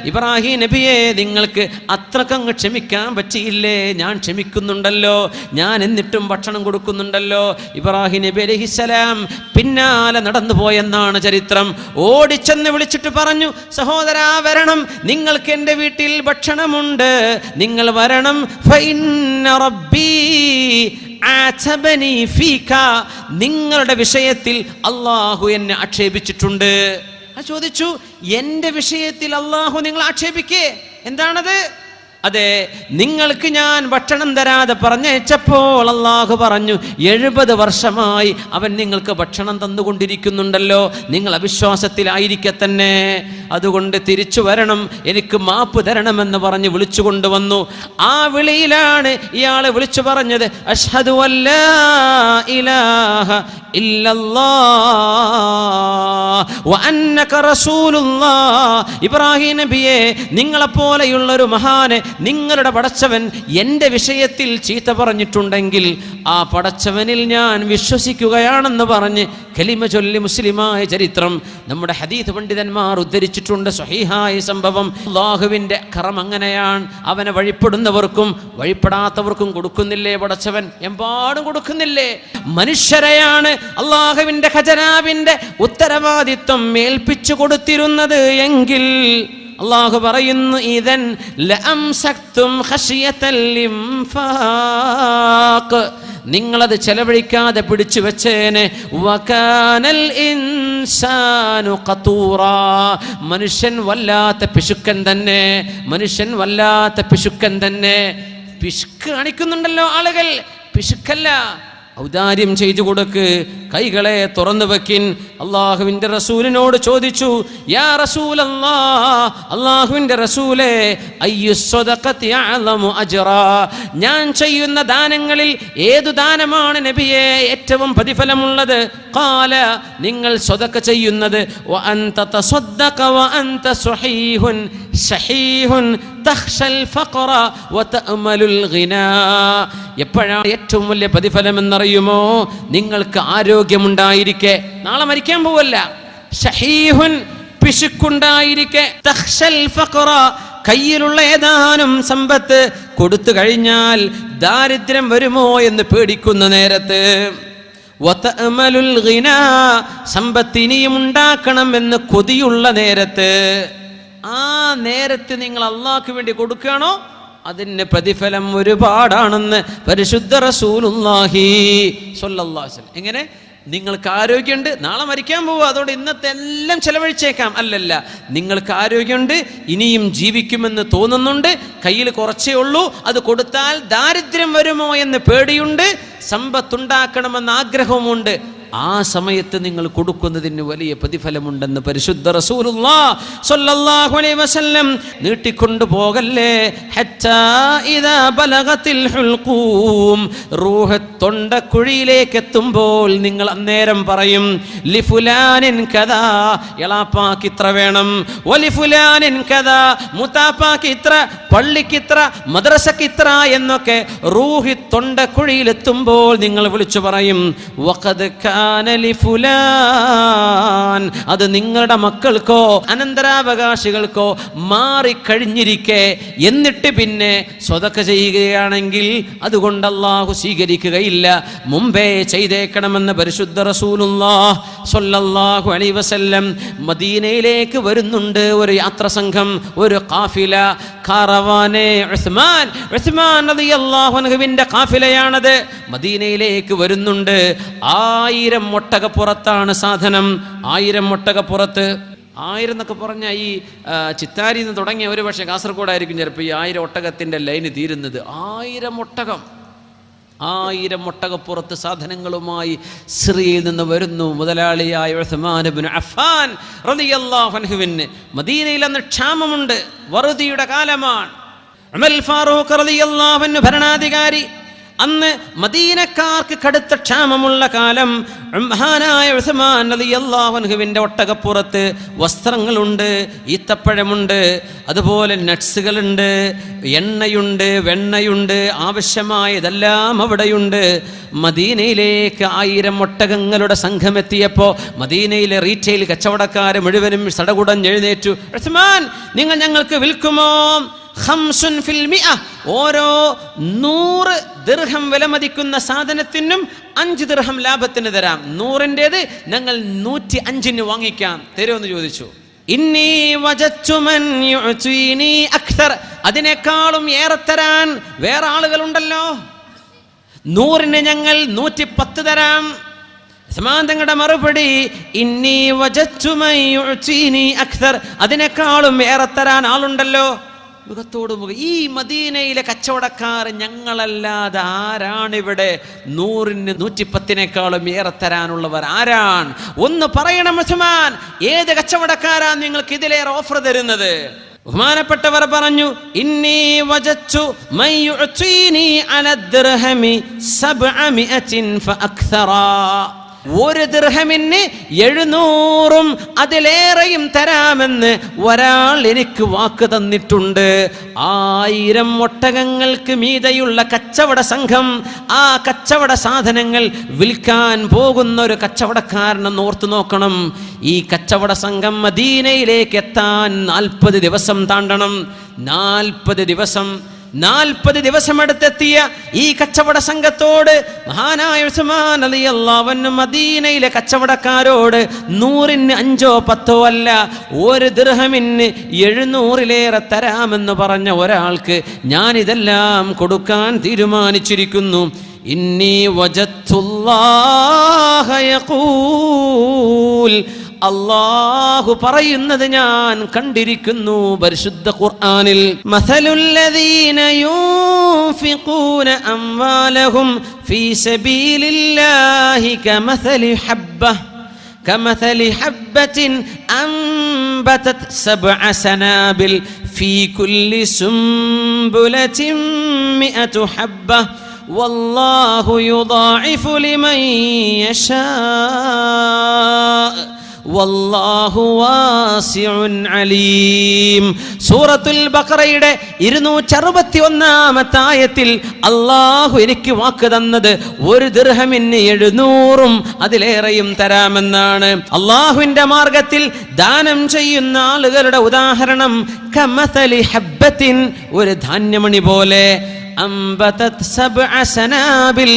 ഇബ്രാഹിം നബിയെ, നിങ്ങൾക്ക് അത്രക്കങ്ങ് ക്ഷമിക്കാൻ പറ്റിയില്ലേ? ഞാൻ ക്ഷമിക്കുന്നുണ്ടല്ലോ, ഞാൻ എന്നിട്ടും ഭക്ഷണം കൊടുക്കുന്നുണ്ടല്ലോ. ഇബ്രാഹിം നബി അലൈഹിസ്സലാം പിന്നാലെ നടന്നു പോയെന്നാണ് ചരിത്രം. ഓടിച്ചെന്ന് വിളിച്ചിട്ട് പറഞ്ഞു, സഹോദരാ വരണം, നിങ്ങൾക്ക് എൻ്റെ വീട്ടിൽ ഭക്ഷണമുണ്ട്, നിങ്ങൾ വരണം. ഫഇന്ന റബ്ബി ആതബനി ഫീക, നിങ്ങളുടെ വിഷയത്തിൽ അല്ലാഹു എന്നെ ആക്ഷേപിച്ചിട്ടുണ്ട്. ചോദിച്ചു, എൻ്റെ വിഷയത്തിൽ അല്ലാഹു നിങ്ങൾ ആക്ഷേപിക്കേ? എന്താണത്? അതെ, നിങ്ങൾക്ക് ഞാൻ ഭക്ഷണം തരാതെ പറഞ്ഞയച്ചപ്പോൾ അല്ലാഹു പറഞ്ഞു, 70 വർഷമായി അവൻ നിങ്ങൾക്ക് ഭക്ഷണം തന്നുകൊണ്ടിരിക്കുന്നുണ്ടല്ലോ, നിങ്ങൾ അവിശ്വാസത്തിലായിരിക്കെ തന്നെ, അതുകൊണ്ട് തിരിച്ചു വരണം, എനിക്ക് മാപ്പ് തരണമെന്ന് പറഞ്ഞ് വിളിച്ചു കൊണ്ടുവന്നു. ആ വിളിയിലാണ് ഇയാളെ വിളിച്ചു പറഞ്ഞത്, അഷ്ഹദു അല്ലാ ഇലാഹ ഇല്ലല്ലാഹ് വ അന്നക റസൂലുള്ളാഹ്. ഇബ്രാഹിം നബിയെ, നിങ്ങളെപ്പോലെയുള്ളൊരു മഹാന്, നിങ്ങളുടെ പടച്ചവൻ എൻ്റെ വിഷയത്തിൽ ചീത്ത പറഞ്ഞിട്ടുണ്ടെങ്കിൽ ആ പടച്ചവനിൽ ഞാൻ വിശ്വസിക്കുകയാണെന്ന് പറഞ്ഞ് കലിമ ചൊല്ലി മുസ്ലിമായ ചരിത്രം നമ്മുടെ ഹദീസ് പണ്ഡിതന്മാർ ഉദ്ധരിച്ചിട്ടുണ്ട്. സ്വഹീഹായ സംഭവം. അല്ലാഹുവിൻ്റെ കറം അങ്ങനെയാണ്. അവനെ വഴിപ്പെടുന്നവർക്കും വഴിപ്പെടാത്തവർക്കും കൊടുക്കുന്നില്ലേ പടച്ചവൻ? എമ്പാടും കൊടുക്കുന്നില്ലേ? മനുഷ്യരെയാണ് അല്ലാഹുവിൻ്റെ ഖജനാവിൻ്റെ ഉത്തരവാദിത്വം ഏൽപ്പിച്ചു കൊടുത്തിരുന്നത് എങ്കിൽ അല്ലാഹു പറയുന്നു, ഇദൻ ലഅംസക്തും ഖശിയതൽ ഇൻഫാഖ്, നിങ്ങളത് ചെലവഴിക്കാതെ പിടിച്ചു വെച്ചേനെ. വകാനൽ ഇൻസാനു ഖതൂറാ, മനുഷ്യൻ വല്ലാത്ത പിശുക്കൻ തന്നെ, മനുഷ്യൻ വല്ലാത്ത പിശുക്കൻ തന്നെ. പിശുക്ക് കാണിക്കുന്നുണ്ടല്ലോ ആളുകൾ, പിശുക്കല്ല, ഔദാര്യം ചെയ്തു കൊടുക്ക്, കൈകളെ തുറന്നു വെക്കിൻ. അള്ളാഹുവിൻ്റെ റസൂലിനോട് ചോദിച്ചു, യാ റസൂലല്ലാഹ്, അള്ളാഹുവിൻ്റെ റസൂലേ, അയ്യു സ്വദഖത്തി അഅ്ലമു അജ്റാ, ഞാൻ ചെയ്യുന്ന ദാനങ്ങളിൽ ഏതു ദാനമാണ് നബിയെ ഏറ്റവും പ്രതിഫലമുള്ളത്? ഖാല, നിങ്ങൾ സ്വദഖ ചെയ്യുന്നത്, വ അൻത തസദ്ദഖ വ അൻത സ്വഹീഹുൻ ശഹീഹുൻ തഖ്ശൽ ഫഖറ വ തഅമലുൽ ഗിനാ. എപ്പോഴാണ് ഏറ്റവും വലിയ പ്രതിഫലം എന്നറിയുമോ? നിങ്ങൾക്ക് ആരോഗ്യമുണ്ടായിരിക്കെ, നാളെ മരിക്കാൻ പോവല്ല. ഷഹീഹുൻ, പിശുക്കുണ്ടായിരിക്കെ. തഖ്ശൽ ഫഖറ, കയ്യിലുള്ള ഏതാനും സമ്പത്ത് കൊടുത്തു കഴിഞ്ഞാൽ ദാരിദ്ര്യം വരുമോ എന്ന് പേടിക്കുന്ന നേരത്ത്. വതഅമലുൽ ഗിനാ, സമ്പത്ത് ഇനിയും ഉണ്ടാക്കണം എന്ന് കൊതിയുള്ള നേരത്ത്. ആ നേരത്ത് നിങ്ങൾ അള്ളാഹ്ക്ക് വേണ്ടി കൊടുക്കുകയാണോ, അതിന് പ്രതിഫലം ഒരുപാടാണെന്ന് പരിശുദ്ധ റസൂലുള്ളാഹി സ്വല്ലല്ലാഹു അലൈഹി വസല്ലം. എങ്ങനെ? നിങ്ങൾക്ക് ആരോഗ്യമുണ്ട്, നാളെ മരിക്കാൻ പോവുക, അതുകൊണ്ട് ഇന്നത്തെ എല്ലാം ചെലവഴിച്ചേക്കാം. അല്ലല്ല, നിങ്ങൾക്ക് ആരോഗ്യമുണ്ട്, ഇനിയും ജീവിക്കുമെന്ന് തോന്നുന്നുണ്ട്, കയ്യിൽ കുറച്ചേ ഉള്ളൂ, അത് കൊടുത്താൽ ദാരിദ്ര്യം വരുമോ എന്ന് പേടിയുണ്ട്, സമ്പത്തുണ്ടാക്കണമെന്ന് ആഗ്രഹവുമുണ്ട്. ആ സമയത്ത് നിങ്ങൾ കൊടുക്കുന്നതിന് വലിയ പ്രതിഫലമുണ്ടെന്ന് പരിശുദ്ധ റസൂലുള്ളാഹി സ്വല്ലല്ലാഹു അലൈഹി വസല്ലം നീട്ടിക്കൊണ്ടു പോകല്ലേ. ഹത്താ ഇദാ ബലഗത്തിൽ ഹുൽഖൂം, റൂഹ് തൊണ്ടക്കുഴിയിലേക്ക് എത്തുമ്പോൾ നിങ്ങൾ അന്നേരം പറയും ലിഫുലാനിൻ കദാ, എളാപ്പാക്ക് ഇത്ര വേണം, വലിഫുലാനിൻ കദാ, മുത്താപ്പാക്ക് ഇത്ര, പള്ളിക്ക് ഇത്ര, മദ്രസക്ക് ഇത്ര എന്നൊക്കെ റൂഹ് തൊണ്ടക്കുഴിയിലെത്തുമ്പോൾ നിങ്ങൾ വിളിച്ചു പറയും വഖദ് അത് നിങ്ങളുടെ മക്കൾക്കോ അനന്തരാവകാശികൾക്കോ മാറിക്കഴിഞ്ഞിരിക്കെ എന്നിട്ട് പിന്നെ സ്വതക്ക ചെയ്യുകയാണെങ്കിൽ അതുകൊണ്ട് അല്ലാഹു സ്വീകരിക്കുകയില്ല, മുമ്പേ ചെയ്തേക്കണമെന്ന് പരിശുദ്ധ റസൂലുള്ളാഹി സ്വല്ലല്ലാഹു അലൈഹി വസല്ലം. മദീനയിലേക്ക് വരുന്നുണ്ട് ഒരു യാത്ര സംഘം, ഒരു ഖാഫില, കാറവാനെ ഉസ്മാൻ റളിയല്ലാഹു അൻഹുവിന്റെ ഖാഫിലയാണത്. മദീനയിലേക്ക് വരുന്നുണ്ട്. 1000 ഒട്ടകപ്പുറത്താണ് സാധനം. 1000 ഒട്ടകപ്പുറത്ത്. 1000 എന്നൊക്കെ പറഞ്ഞാൽ ഈ ചിത്താരിയിൽ നിന്ന് തുടങ്ങിയ ഒരു പക്ഷേ കാസർഗോഡായിരിക്കും ചിലപ്പോൾ ഈ 1000 ഒട്ടകത്തിൻ്റെ ലൈന് തീരുന്നത്. 1000 ഒട്ടകം, 1000 ഒട്ടകപ്പുറത്ത് സാധനങ്ങളുമായി സിറിയയിൽ നിന്ന് വരുന്നു മുതലാളിയായ ഉസ്മാൻ ഇബ്നു അഫ്ഫാൻ റളിയല്ലാഹു അൻഹുവിന്. മദീനയിൽ അന്ന് ക്ഷാമമുണ്ട്, വറുതിയുടെ കാലമാണ്. ഉമർ ഫാറൂഖ് റളിയല്ലാഹു അൻഹു ഭരണാധികാരി. അന്ന് മദീനക്കാർക്ക് കടുത്ത ക്ഷാമമുള്ള കാലം. മഹാനായ ഉസ്മാൻ റളിയല്ലാഹു അൻഹുവിന്റെ ഒട്ടകപ്പുറത്ത് വസ്ത്രങ്ങളുണ്ട്, ഈത്തപ്പഴമുണ്ട്, അതുപോലെ നട്സുകളുണ്ട്, എണ്ണയുണ്ട്, വെണ്ണയുണ്ട്, ആവശ്യമായതെല്ലാം അവിടെയുണ്ട്. മദീനയിലേക്ക് 1000 ഒട്ടകങ്ങളുടെ സംഘം എത്തിയപ്പോൾ മദീനയിലെ റീറ്റെയിൽ കച്ചവടക്കാർ മുഴുവനും സടകുടഞ്ഞെഴുന്നേറ്റു. ഉസ്മാൻ, നിങ്ങൾ ഞങ്ങൾക്ക് വിൽക്കുമോ? 5 ഫിൽ 100, ഓരോ 100 ദിർഹം വിലമതിക്കുന്ന സാധനത്തിനും 5 ദിർഹം ലാഭത്തിന് തരാം. 100-ന്റേത് ഞങ്ങൾ 105-ന് വാങ്ങിക്കാം, തരുമെന്ന് ചോദിച്ചു. ഇന്നി വജദ്തു മൻ യുഅ്തീനി അക്തർ, അതിനേക്കാളും ഏറെ തരാൻ വേറെ ആളുകളുണ്ടല്ലോ, 100-ന് ഞങ്ങൾ 110 തരാം. ഉസ്മാൻ തങ്ങളുടെ മറുപടി ഇന്നി വജദ്തു മൻ യുഅ്തീനി അക്തർ, അതിനേക്കാളും ഏറെ തരാൻ ആളുണ്ടല്ലോ. മുഖത്തോട് മുഖം, ഈ മദീനയിലെ കച്ചവടക്കാർ ഞങ്ങളല്ലാതെ ആരാണിവിടെ 100-ന് 110-നേക്കാളും ഏറെ തരാനുള്ളവർ ആരാണ്? ഒന്ന് പറയണം ഉസ്മാൻ, ഏത് കച്ചവടക്കാരാ നിങ്ങൾക്ക് ഇതിലേറെ ഓഫർ തരുന്നത്? ബഹുമാനപ്പെട്ടവർ പറഞ്ഞു ഇന്നി വജദ്തു മൻ യുഅ്തീനി അല ദിർഹമി 700 ഫഅക്തറ, 1 ദിർഹമിന് 700-ഉം അതിലേറെയും തരാമെന്ന് ഒരാൾ എനിക്ക് വാക്ക് തന്നിട്ടുണ്ട്. 1000 ഒട്ടകങ്ങൾക്ക് മീതെയുള്ള കച്ചവട സംഘം, ആ കച്ചവട സാധനങ്ങൾ വിൽക്കാൻ പോകുന്ന ഒരു കച്ചവടക്കാരനെന്ന് ഓർത്തു നോക്കണം. ഈ കച്ചവട സംഘം മദീനയിലേക്ക് എത്താൻ 40 ദിവസം താണ്ടണം. 40 ദിവസം അടുത്തെത്തിയ ഈ കച്ചവട സംഘത്തോട് മഹാനായ ഉസ്മാൻ റളിയല്ലാഹു അൻഹു മദീനയിലെ കച്ചവടക്കാരോട് 100-ന് 5-ഓ 10-ഓ അല്ല, 1 ദിർഹമിന് 700-ലേറെ തരാമെന്ന് പറഞ്ഞ ഒരാൾക്ക് ഞാൻ ഇതെല്ലാം കൊടുക്കാൻ തീരുമാനിച്ചിരിക്കുന്നു. ഇന്നി വജദ്തുല്ലാഹ യഖൂൽ, അല്ലാഹു പറയുന്നത് ഞാൻ കണ്ടിരിക്കുന്നു പരിശുദ്ധ ഖുർആനിൽ. മസലുല്ലദീന യുൻഫിഖൂന അംവാലഹും ഫീ സബീലില്ലാഹി കമസലി ഹബ്ബത്തിൻ അൻബതത് 7 സനാബിൽ ഫീ കുല്ലി സുംബുലത്തിൻ 100 ഹബ്ബ വല്ലാഹു യുദാഇഫു ലിമൻ യശാ വല്ലാഹു വാസിഉൻ അലീം. സൂറത്തുൽ ബഖറയുടെ 261-ാമത്തെ ആയത്തിൽ അല്ലാഹു എനിക്ക് വാക്ക് തന്നത് 1 ദിർഹമിന് 700-ഉം അതിലേറെയും തരാമെന്നാണ്. അല്ലാഹുവിന്റെ മാർഗത്തിൽ ദാനം ചെയ്യുന്ന ആളുകളുടെ ഉദാഹരണം കമസലി ഹബ്ബത്തിൻ, ഒരു ധാന്യമണി പോലെ, അംബതത് 7 സനാബിൽ,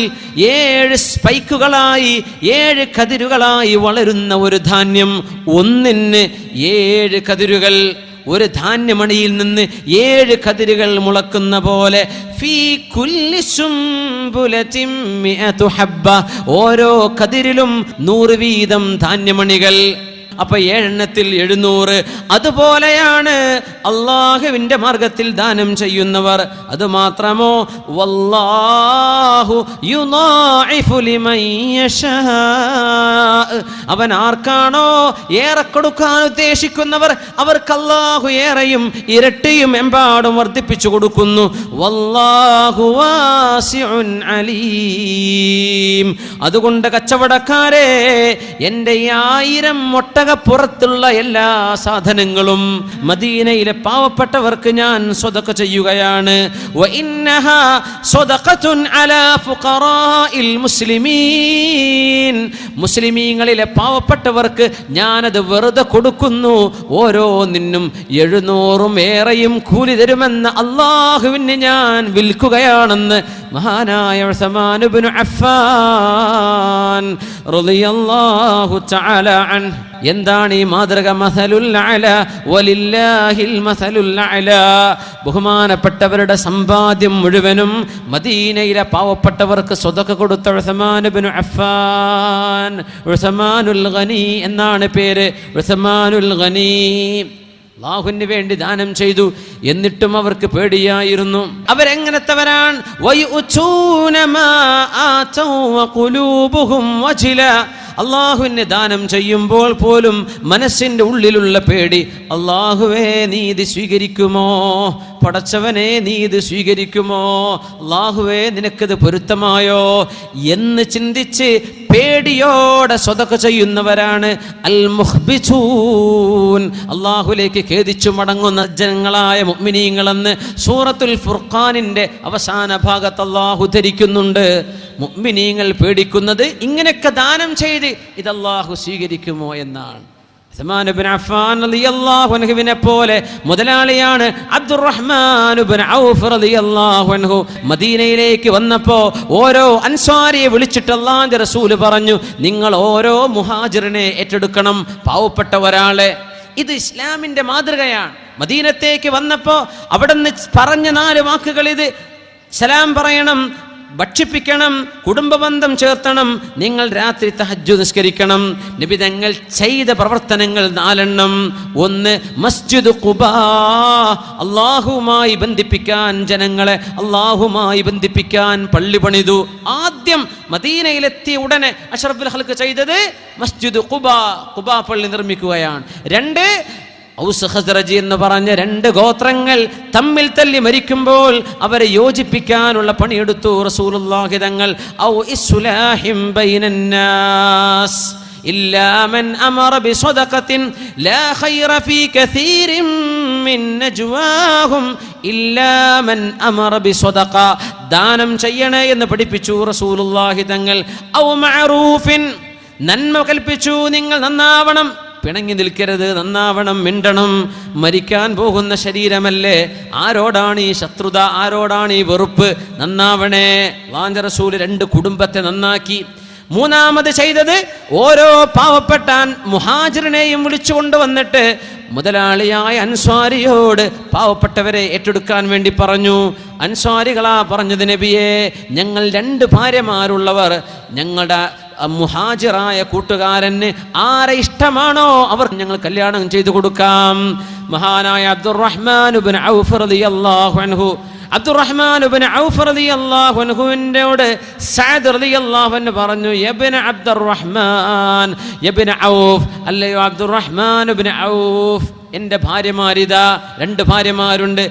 7 സ്പൈക്കുകളായി 7 കതിരുകളായി വളരുന്ന ഒരു ധാന്യം. ഒന്നിന് 7 കതിരുകൾ. ഒരു ധാന്യമണിയിൽ നിന്ന് 7 കതിരുകൾ മുളക്കുന്ന പോലെ ഫീ കുല്ലി സുംബുലത്തിൻ മിഅതു ഹബ്ബ, ഓരോ കതിരിലും 100 വീതം ധാന്യമണികൾ. അപ്പൊ 7 700. അതുപോലെയാണ് അള്ളാഹുവിന്റെ മാർഗത്തിൽ ദാനം ചെയ്യുന്നവർ. അത് മാത്രമോ വല്ലാഹു യുളാഇഫു ലിമൻ യശാ, അവൻ ആർക്കാണോ ഏറെ കൊടുക്കാൻ ഉദ്ദേശിക്കുന്നവർ അവർക്ക് അല്ലാഹു ഏറെയും ഇരട്ടിയും എമ്പാടും വർദ്ധിപ്പിച്ചു കൊടുക്കുന്നു. വല്ലാഹു വാസിഉൻ അലീം. അതുകൊണ്ട് കച്ചവടക്കാരെ, എൻ്റെ 1000 പുറത്തുള്ള എല്ലാ സാധനങ്ങളും മദീനയിലെ പാവപ്പെട്ടവർക്ക് ഞാൻ സ്വതക്ക ചെയ്യുകയാണ്. വഇന്നഹാ സ്വദഖത്തുൻ അലാ ഫുഖറാഇൽ മുസ്ലിമീൻ, മുസ്ലിമീങ്ങളിലെ പാവപ്പെട്ടവർക്ക് ഞാനത് വെറുതെ കൊടുക്കുന്നു. ഓരോന്നിനും 700 ഏറെയും കൂലി തരുമെന്ന് അല്ലാഹുവിന് ഞാൻ വിൽക്കുകയാണെന്ന് മഹാനായ ഉസ്മാൻ ഇബ്നു അഫ്ഫാൻ റളിയല്ലാഹു തആല അൻഹു. എന്താണ് ഈ മാതൃക? മസലുൽ അല വലില്ലാഹിൽ മസലുൽ അല. ബഹുമാനപ്പെട്ടവരുടെ സമ്പാദ്യം മുഴുവനും മദീനയിലെ പാവപ്പെട്ടവർക്ക് സ്വതക്ക കൊടുത്ത ഉസ്മാൻ ഇബ്നു അഫ്ഫാൻ, ഉസ്മാനുൽ ഗനി എന്നാണ് പേര്. ഉസ്മാനുൽ ഗനി അല്ലാഹുവിന് വേണ്ടി ദാനം ചെയ്തു. എന്നിട്ടും അവർക്ക് പേടിയായിരുന്നു. അവരെങ്ങനത്തവരാണ്? വയുഊന മാ ആതൗ വഖുലൂബുഹും വജില. അള്ളാഹുവിന് ദാനം ചെയ്യുമ്പോൾ പോലും മനസ്സിൻ്റെ ഉള്ളിലുള്ള പേടി, അള്ളാഹുവേ നീ ഇത് സ്വീകരിക്കുമോ, പടച്ചവനെ നീ ഇത് സ്വീകരിക്കുമോ, അള്ളാഹുവേ നിനക്കിത് പൊരുത്തമായോ എന്ന് ചിന്തിച്ച് പേടിയോടെ സ്വതക്ക ചെയ്യുന്നവരാണ് അൽ മുഖ്ബിതൂൻ, അള്ളാഹുലേക്ക് ഖേദിച്ചു മടങ്ങുന്ന ജനങ്ങളായ മുഅ്മിനീങ്ങളെന്ന് സൂറത്തുൽ ഫുർഖാനിൻ്റെ അവസാന ഭാഗത്ത് അള്ളാഹു ധരിക്കുന്നുണ്ട്. മുഅ്മിനീങ്ങൾ പേടിക്കുന്നത് ഇങ്ങനെയൊക്കെ ദാനം ചെയ്ത് ഇത് അള്ളാഹു സ്വീകരിക്കുമോ എന്നാണ്. ഉസ്മാൻ ഇബ്നു അഫ്ഫാൻ റളിയല്ലാഹു അൻഹുവിനെ പോലെ മുതലാളിയാണ് അബ്ദുറഹ്മാൻ ഇബ്നു ഔഫ് റളിയല്ലാഹു അൻഹു. മദീനയിലേക്ക് വന്നപ്പോൾ ഓരോ അൻസ്വാരിയെ വിളിച്ചിട്ട് അല്ലാഹുവിന്റെ റസൂൽ പറഞ്ഞു, നിങ്ങൾ ഓരോ മുഹാജിറിനെ ഏറ്റെടുക്കണം, പാവപ്പെട്ട ഒരാളെ. ഇത് ഇസ്ലാമിന്റെ മാതൃകയാണ്. മദീനത്തേക്ക് വന്നപ്പോൾ അവിടുന്ന് പറഞ്ഞ 4 വാക്കുകൾ ഇത്: സലാം പറയണം, ഭക്ഷിപ്പിക്കണം, കുടുംബബന്ധം ചേർത്തണം, നിങ്ങൾ രാത്രി തഹജ്ജുദ് നിസ്കരിക്കണം. നബി തങ്ങൾ ചെയ്ത പ്രവർത്തനങ്ങൾ 4. 1, മസ്ജിദ് ഖുബാ, അള്ളാഹുമായി ബന്ധിപ്പിക്കാൻ, ജനങ്ങളെ അള്ളാഹുമായി ബന്ധിപ്പിക്കാൻ പള്ളി പണിതു. ആദ്യം മദീനയിലെത്തിയ ഉടനെ അഷ്റഫുൽ ഖൽഖ് ചെയ്തത് മസ്ജിദ് ഖുബാ, ഖുബാ പള്ളി നിർമ്മിക്കുകയാണ്. 2, ഔസ് ഖസ്റജ് എന്ന് പറഞ്ഞ 2 ഗോത്രങ്ങൾ തമ്മിൽ തല്ലി മരിക്കുമ്പോൾ അവരെ യോജിപ്പിക്കാനുള്ള പണിയെടുത്തു റസൂലുള്ളാഹി തങ്ങൾ. ഔ ഇസ്ലാഹിം ബൈനന്നാസ് ഇല്ലാ മൻ അമറ ബിസദഖത്തിൻ ലാ ഖൈറ ഫീ കസീരിൻ മിൻ നജ്വാഹും ഇല്ലാ മൻ അമറ ബിസദഖ. ദാനം ചെയ്യണേ എന്ന് പഠിപ്പിച്ചു റസൂലുള്ളാഹി തങ്ങൾ. ഔ മഅറൂഫിൻ, നന്മ കൽപ്പിച്ചു, നിങ്ങൾ നന്നാവണം, പിണങ്ങി നിൽക്കരുത്, നന്നാവണം, മിണ്ടണം. മരിക്കാൻ പോകുന്ന ശരീരമല്ലേ, ആരോടാണ് ഈ ശത്രുത, ആരോടാണ് ഈ വെറുപ്പ്? നന്നാവണേ. അല്ലാഹുവിന്റെ റസൂൽ 2 കുടുംബത്തെ നന്നാക്കി. 3 ചെയ്തത് ഓരോ പാവപ്പെട്ട മുഹാജിറിനെയും വിളിച്ചു കൊണ്ടുവന്നിട്ട് മുതലാളിയായ അൻസ്വാരിയോട് പാവപ്പെട്ടവരെ ഏറ്റെടുക്കാൻ വേണ്ടി പറഞ്ഞു. അൻസ്വാരികളാ പറഞ്ഞത്, നബിയെ, ഞങ്ങൾ 2 ഭാര്യമാരുള്ളവർ, ഞങ്ങളുടെ മുഹാജിറായ കൂട്ടുകാരന് ആരെ ഇഷ്ടമാണോ അവർ ഞങ്ങൾ കല്യാണം ചെയ്തു കൊടുക്കാം. മഹാനായ അബ്ദുറഹ്മാൻ ഇബ്നു ഔഫ് റളിയല്ലാഹു അൻഹു, അബ്ദുറഹ്മാൻ ഇബ്നു ഔഫ് റളിയല്ലാഹു അൻഹുവിനോട് സഅദ് റളിയല്ലാഹു അൻഹു പറഞ്ഞു, യബ്ന അബ്ദുറഹ്മാൻ യബ്ന ഔഫ്, അല്ലയോ അബ്ദുറഹ്മാൻ ഇബ്നു ഔഫ്, എൻ്റെ ഭാര്യമാരിതാ, 2 ഭാര്യമാരുണ്ട്,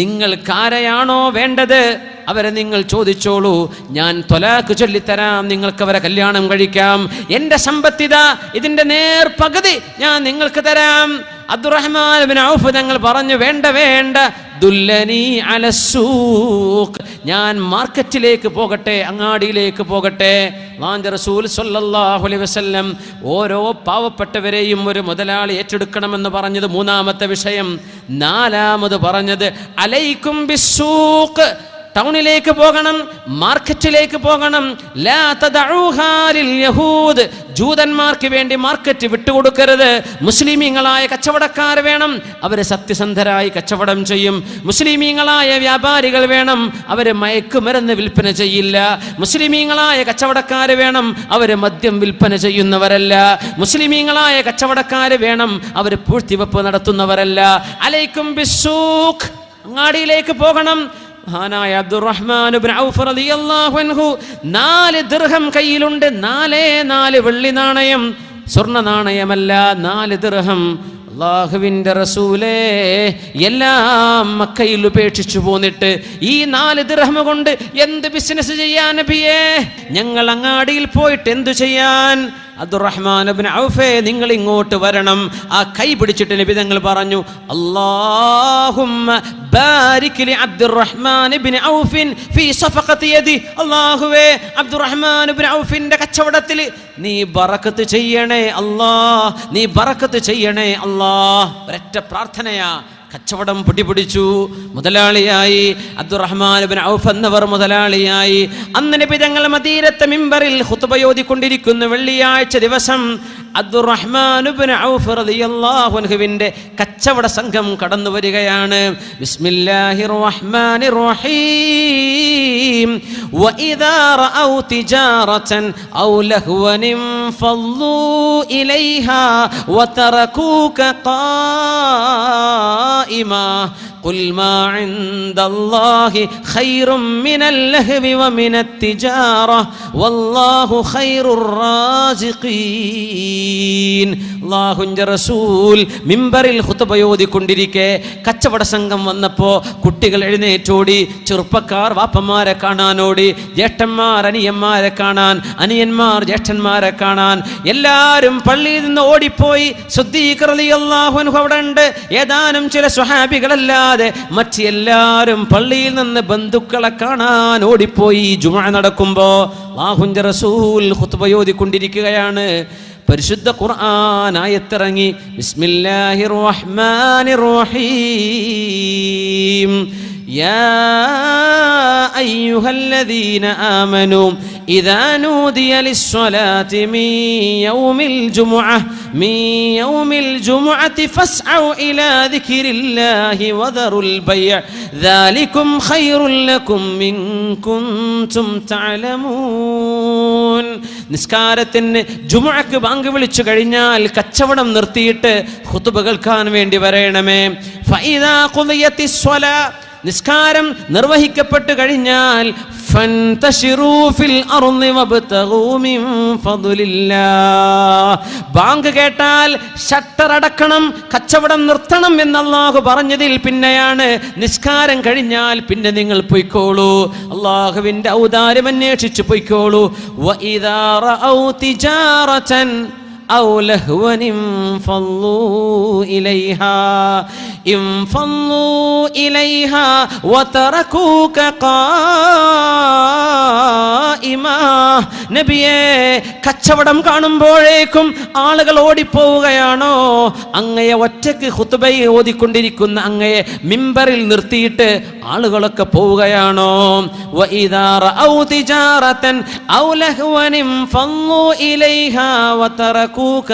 നിങ്ങൾക്കാരെയാണോ വേണ്ടത് അവരെ നിങ്ങൾ ചോദിച്ചോളൂ, ഞാൻ ത്വലാഖ് ചൊല്ലിത്തരാം, നിങ്ങൾക്ക് അവരെ കല്യാണം കഴിക്കാം. എൻ്റെ സമ്പത്തിതാ, ഇതിൻ്റെ നേർപകുതി ഞാൻ നിങ്ങൾക്ക് തരാം. അബ്ദുറഹ്മാൻ ഇബ്നു ഔഫ് തങ്ങൾ പറഞ്ഞു, വേണ്ട വേണ്ട, ദുല്ലനി അലസ്സൂഖ്, ഞാൻ മാർക്കറ്റിലേക്ക് പോകട്ടെ, അങ്ങാടിയിലേക്ക് പോകട്ടെ. അല്ലാഹുവിന്റെ റസൂൽ സ്വല്ലല്ലാഹു അലൈഹി വസല്ലം ഓരോ പാവപ്പെട്ടവരെയും ഒരു മുതലാളി ഏറ്റെടുക്കണമെന്ന് പറഞ്ഞത് 3ാമത്തെ വിഷയം. 4ാമത് പറഞ്ഞത് അലൈക്കും ബിസ്സൂഖ്, ടൗണിലേക്ക് പോകണം, മാർക്കറ്റിലേക്ക് പോകണം. ലാ തദഊഹാ ലിൽ യഹൂദ്, ജൂതന്മാർക്ക് വേണ്ടി മാർക്കറ്റ് വിട്ടുകൊടുക്കരുത്. മുസ്ലിമീങ്ങളായ കച്ചവടക്കാർ വേണം, അവർ സത്യസന്ധരായി കച്ചവടം ചെയ്യും. മുസ്ലിമീങ്ങളായ വ്യാപാരികൾ വേണം, അവർ മയക്കുമരുന്ന് വിൽപ്പന ചെയ്യില്ല. മുസ്ലിമീങ്ങളായ കച്ചവടക്കാർ വേണം, അവർ മദ്യം വിൽപ്പന ചെയ്യുന്നവരല്ല. മുസ്ലിമീങ്ങളായ കച്ചവടക്കാർ വേണം, അവർ പൂഴ്ത്തിവെപ്പ് നടത്തുന്നവരല്ല. അലൈക്കും ബിസ്സൂഖ്, അങ്ങാടിയിലേക്ക് പോകണം. മഹാനായ അബ്ദുറഹ്മാൻ ഇബ്നു ഔഫ് റളിയല്ലാഹു അൻഹു 4 ദിർഹം കയ്യിലുണ്ട്. 4 വെള്ളി നാണയം, സ്വർണ്ണ നാണയമല്ല, 4 ദിർഹം. അല്ലാഹുവിൻ്റെ റസൂലേ എല്ലാം മക്കയിൽ ഉപേക്ഷിച്ചു പോന്നിട്ട് ഈ 4 ദിർഹം കൊണ്ട് എന്ത് ബിസിനസ് ചെയ്യാൻ നബിയേ? ഞങ്ങൾ അങ്ങാടിയിൽ പോയിട്ട് എന്തു ചെയ്യാൻ? അബ്ദുറഹ്മാൻ ഇബ്നു ഔഫേ, നിങ്ങൾ ഇങ്ങോട്ട് വരണം. ആ കൈ പിടിച്ചിട്ട് നബി തങ്ങൾ പറഞ്ഞു, അല്ലാഹുമ്മ ബാരിക് ലി അബ്ദുറഹ്മാൻ ഇബ്നു ഔഫിൻ ഫീ സഫഖതി യദി. അല്ലാഹുവേ, അബ്ദുറഹ്മാൻ ഇബ്നു ഔഫിന്റെ കച്ചവടത്തിൽ നീ ബറക്കത്ത് ചെയ്യണേ അല്ലാഹ്, നീ ബറക്കത്ത് ചെയ്യണേ അല്ലാഹ്. ഒരൊറ്റ പ്രാർത്ഥനയാ. കച്ചവടം പിടിപിടിച്ചു, മുതലാളിയായി. അബ്ദുറഹ്മാൻ ഇബ്നു ഔഫ് എന്നവർ മുതലാളിയായി. അന്ന് നബി തങ്ങൾ മദീനത്തെ മിമ്പറിൽ ഖുത്ബ ഓതിക്കൊണ്ടിരിക്കുന്ന വെള്ളിയാഴ്ച ദിവസം അബ്ദുറഹ്മാൻ ഇബ്നു ഔഫ് റളിയല്ലാഹു അൻഹുവിന്റെ കച്ചവട സംഘം കടന്നു വരികയാണ്. ബിസ്മില്ലാഹിർ റഹ്മാനിർ റഹീം. വഇദാ റഔ തിജാറതൻ ഔ ലഹ്വൻ ഫളൂ ഇലൈഹാ വതറകൂക ഖായിമാ ഖുൽ മാ ഇൻദല്ലാഹി ഖൈറും മിനൽ ലഹ്വി വമിനത് തിജാറ വല്ലാഹു ഖൈറുർ റാസിഖീൻ. അല്ലാഹുവിൻ്റെ റസൂൽ മിമ്പറിൽ ഖുത്ബ ഓതിക്കൊണ്ടിരിക്കെ കച്ചവട സംഘം വന്നപ്പോൾ കുട്ടികൾ എഴുന്നേറ്റോടി, ചെറുപ്പക്കാർ വാപ്പന്മാരെ കാണാനോടി, ജ്യേഷ്ഠന്മാർ അനിയന്മാരെ കാണാൻ, അനിയന്മാർ ജ്യേഷ്ഠന്മാരെ കാണാൻ, എല്ലാവരും പള്ളിയിൽ നിന്ന് ഓടിപ്പോയി. സിദ്ദീഖ് റളിയല്ലാഹു അൻഹു അവിടെ ഉണ്ട്. ഏതാനും ചില സ്വഹാബികളല്ലാതെ മറ്റെല്ലാവരും പള്ളിയിൽ നിന്ന് ബന്ധുക്കളെ കാണാൻ ഓടിപ്പോയി. ജുമുഅ നടക്കുമ്പോൾ അല്ലാഹുവിൻ്റെ റസൂൽ ഖുത്ബ ഓതിക്കൊണ്ടിരിക്കുകയാണ്. പരിശുദ്ധ ഖുർആൻ ആയത്തിറങ്ങി. ബിസ്മില്ലാഹിർ റഹ്മാനിർ റഹീം. യാ അയ്യുഹല്ലദീന ആമനൂ ഇദാ നൂദിയ ലിസ്സലാത്തി മിൻ യൗമിൽ ജുമുഅത്തി ഫസ്ഔ ഇലാ ദിക്രില്ലാഹി വദറുൽ ബൈഅ ദാലികും ഖൈറുൽ ലക്കും ഇൻ കുൻതും തഅലമൂൻ. നിസ്കാരത്തിന് ജുമുഅക്ക് ബാങ്ക് വിളിച്ചു കഴിഞ്ഞാൽ കച്ചവടം നിർത്തിയിട്ട് ഖുതുബ കേൾക്കാൻ വേണ്ടി വരേണമേ. ഫഇദാ ഖുദിയത്തിസ് സ്വലാ, നിസ്കാരം നിർവഹിക്കപ്പെട്ടു കഴിഞ്ഞാൽ ഫന്തശിറൂ ഫിൽ അർളി വബ്തഗൂ മിൻ ഫദ്ലില്ലാഹ്. ബാങ്ക് കേട്ടാൽ ഷട്ടർ അടക്കണം, കച്ചവടം നിർത്തണം എന്ന് അല്ലാഹു പറഞ്ഞതിൽ പിന്നെയാണ് നിസ്കാരം കഴിഞ്ഞാൽ പിന്നെ നിങ്ങൾ പൊയ്ക്കോളൂ, അല്ലാഹുവിൻ്റെ ഔദാര്യം അന്വേഷിച്ച് പൊയ്ക്കോളൂ. വഇദാ റഔ തിജാറതൻ ഔ ലഹ്വൻ ഫളൂ ഇലൈഹാ വതറകൂക ഖായിമാ. നബിയേ, കച്ചവടം കാണുമ്പോഴേക്കും ആളുകൾ ഓടിപ്പോവുകയാണോ? അങ്ങയെ ഒറ്റയ്ക്ക് ഖുത്ബയിൽ ഓതിക്കൊണ്ടിരിക്കുന്ന അങ്ങയെ മിമ്പറിൽ നിർത്തിയിട്ട് ആളുകളൊക്കെ പോവുകയാണോ? വഇദാ റഔ തിജാറതൻ ഔ ലഹ്വൻ ഫളൂ ഇലൈഹാ വതറകൂക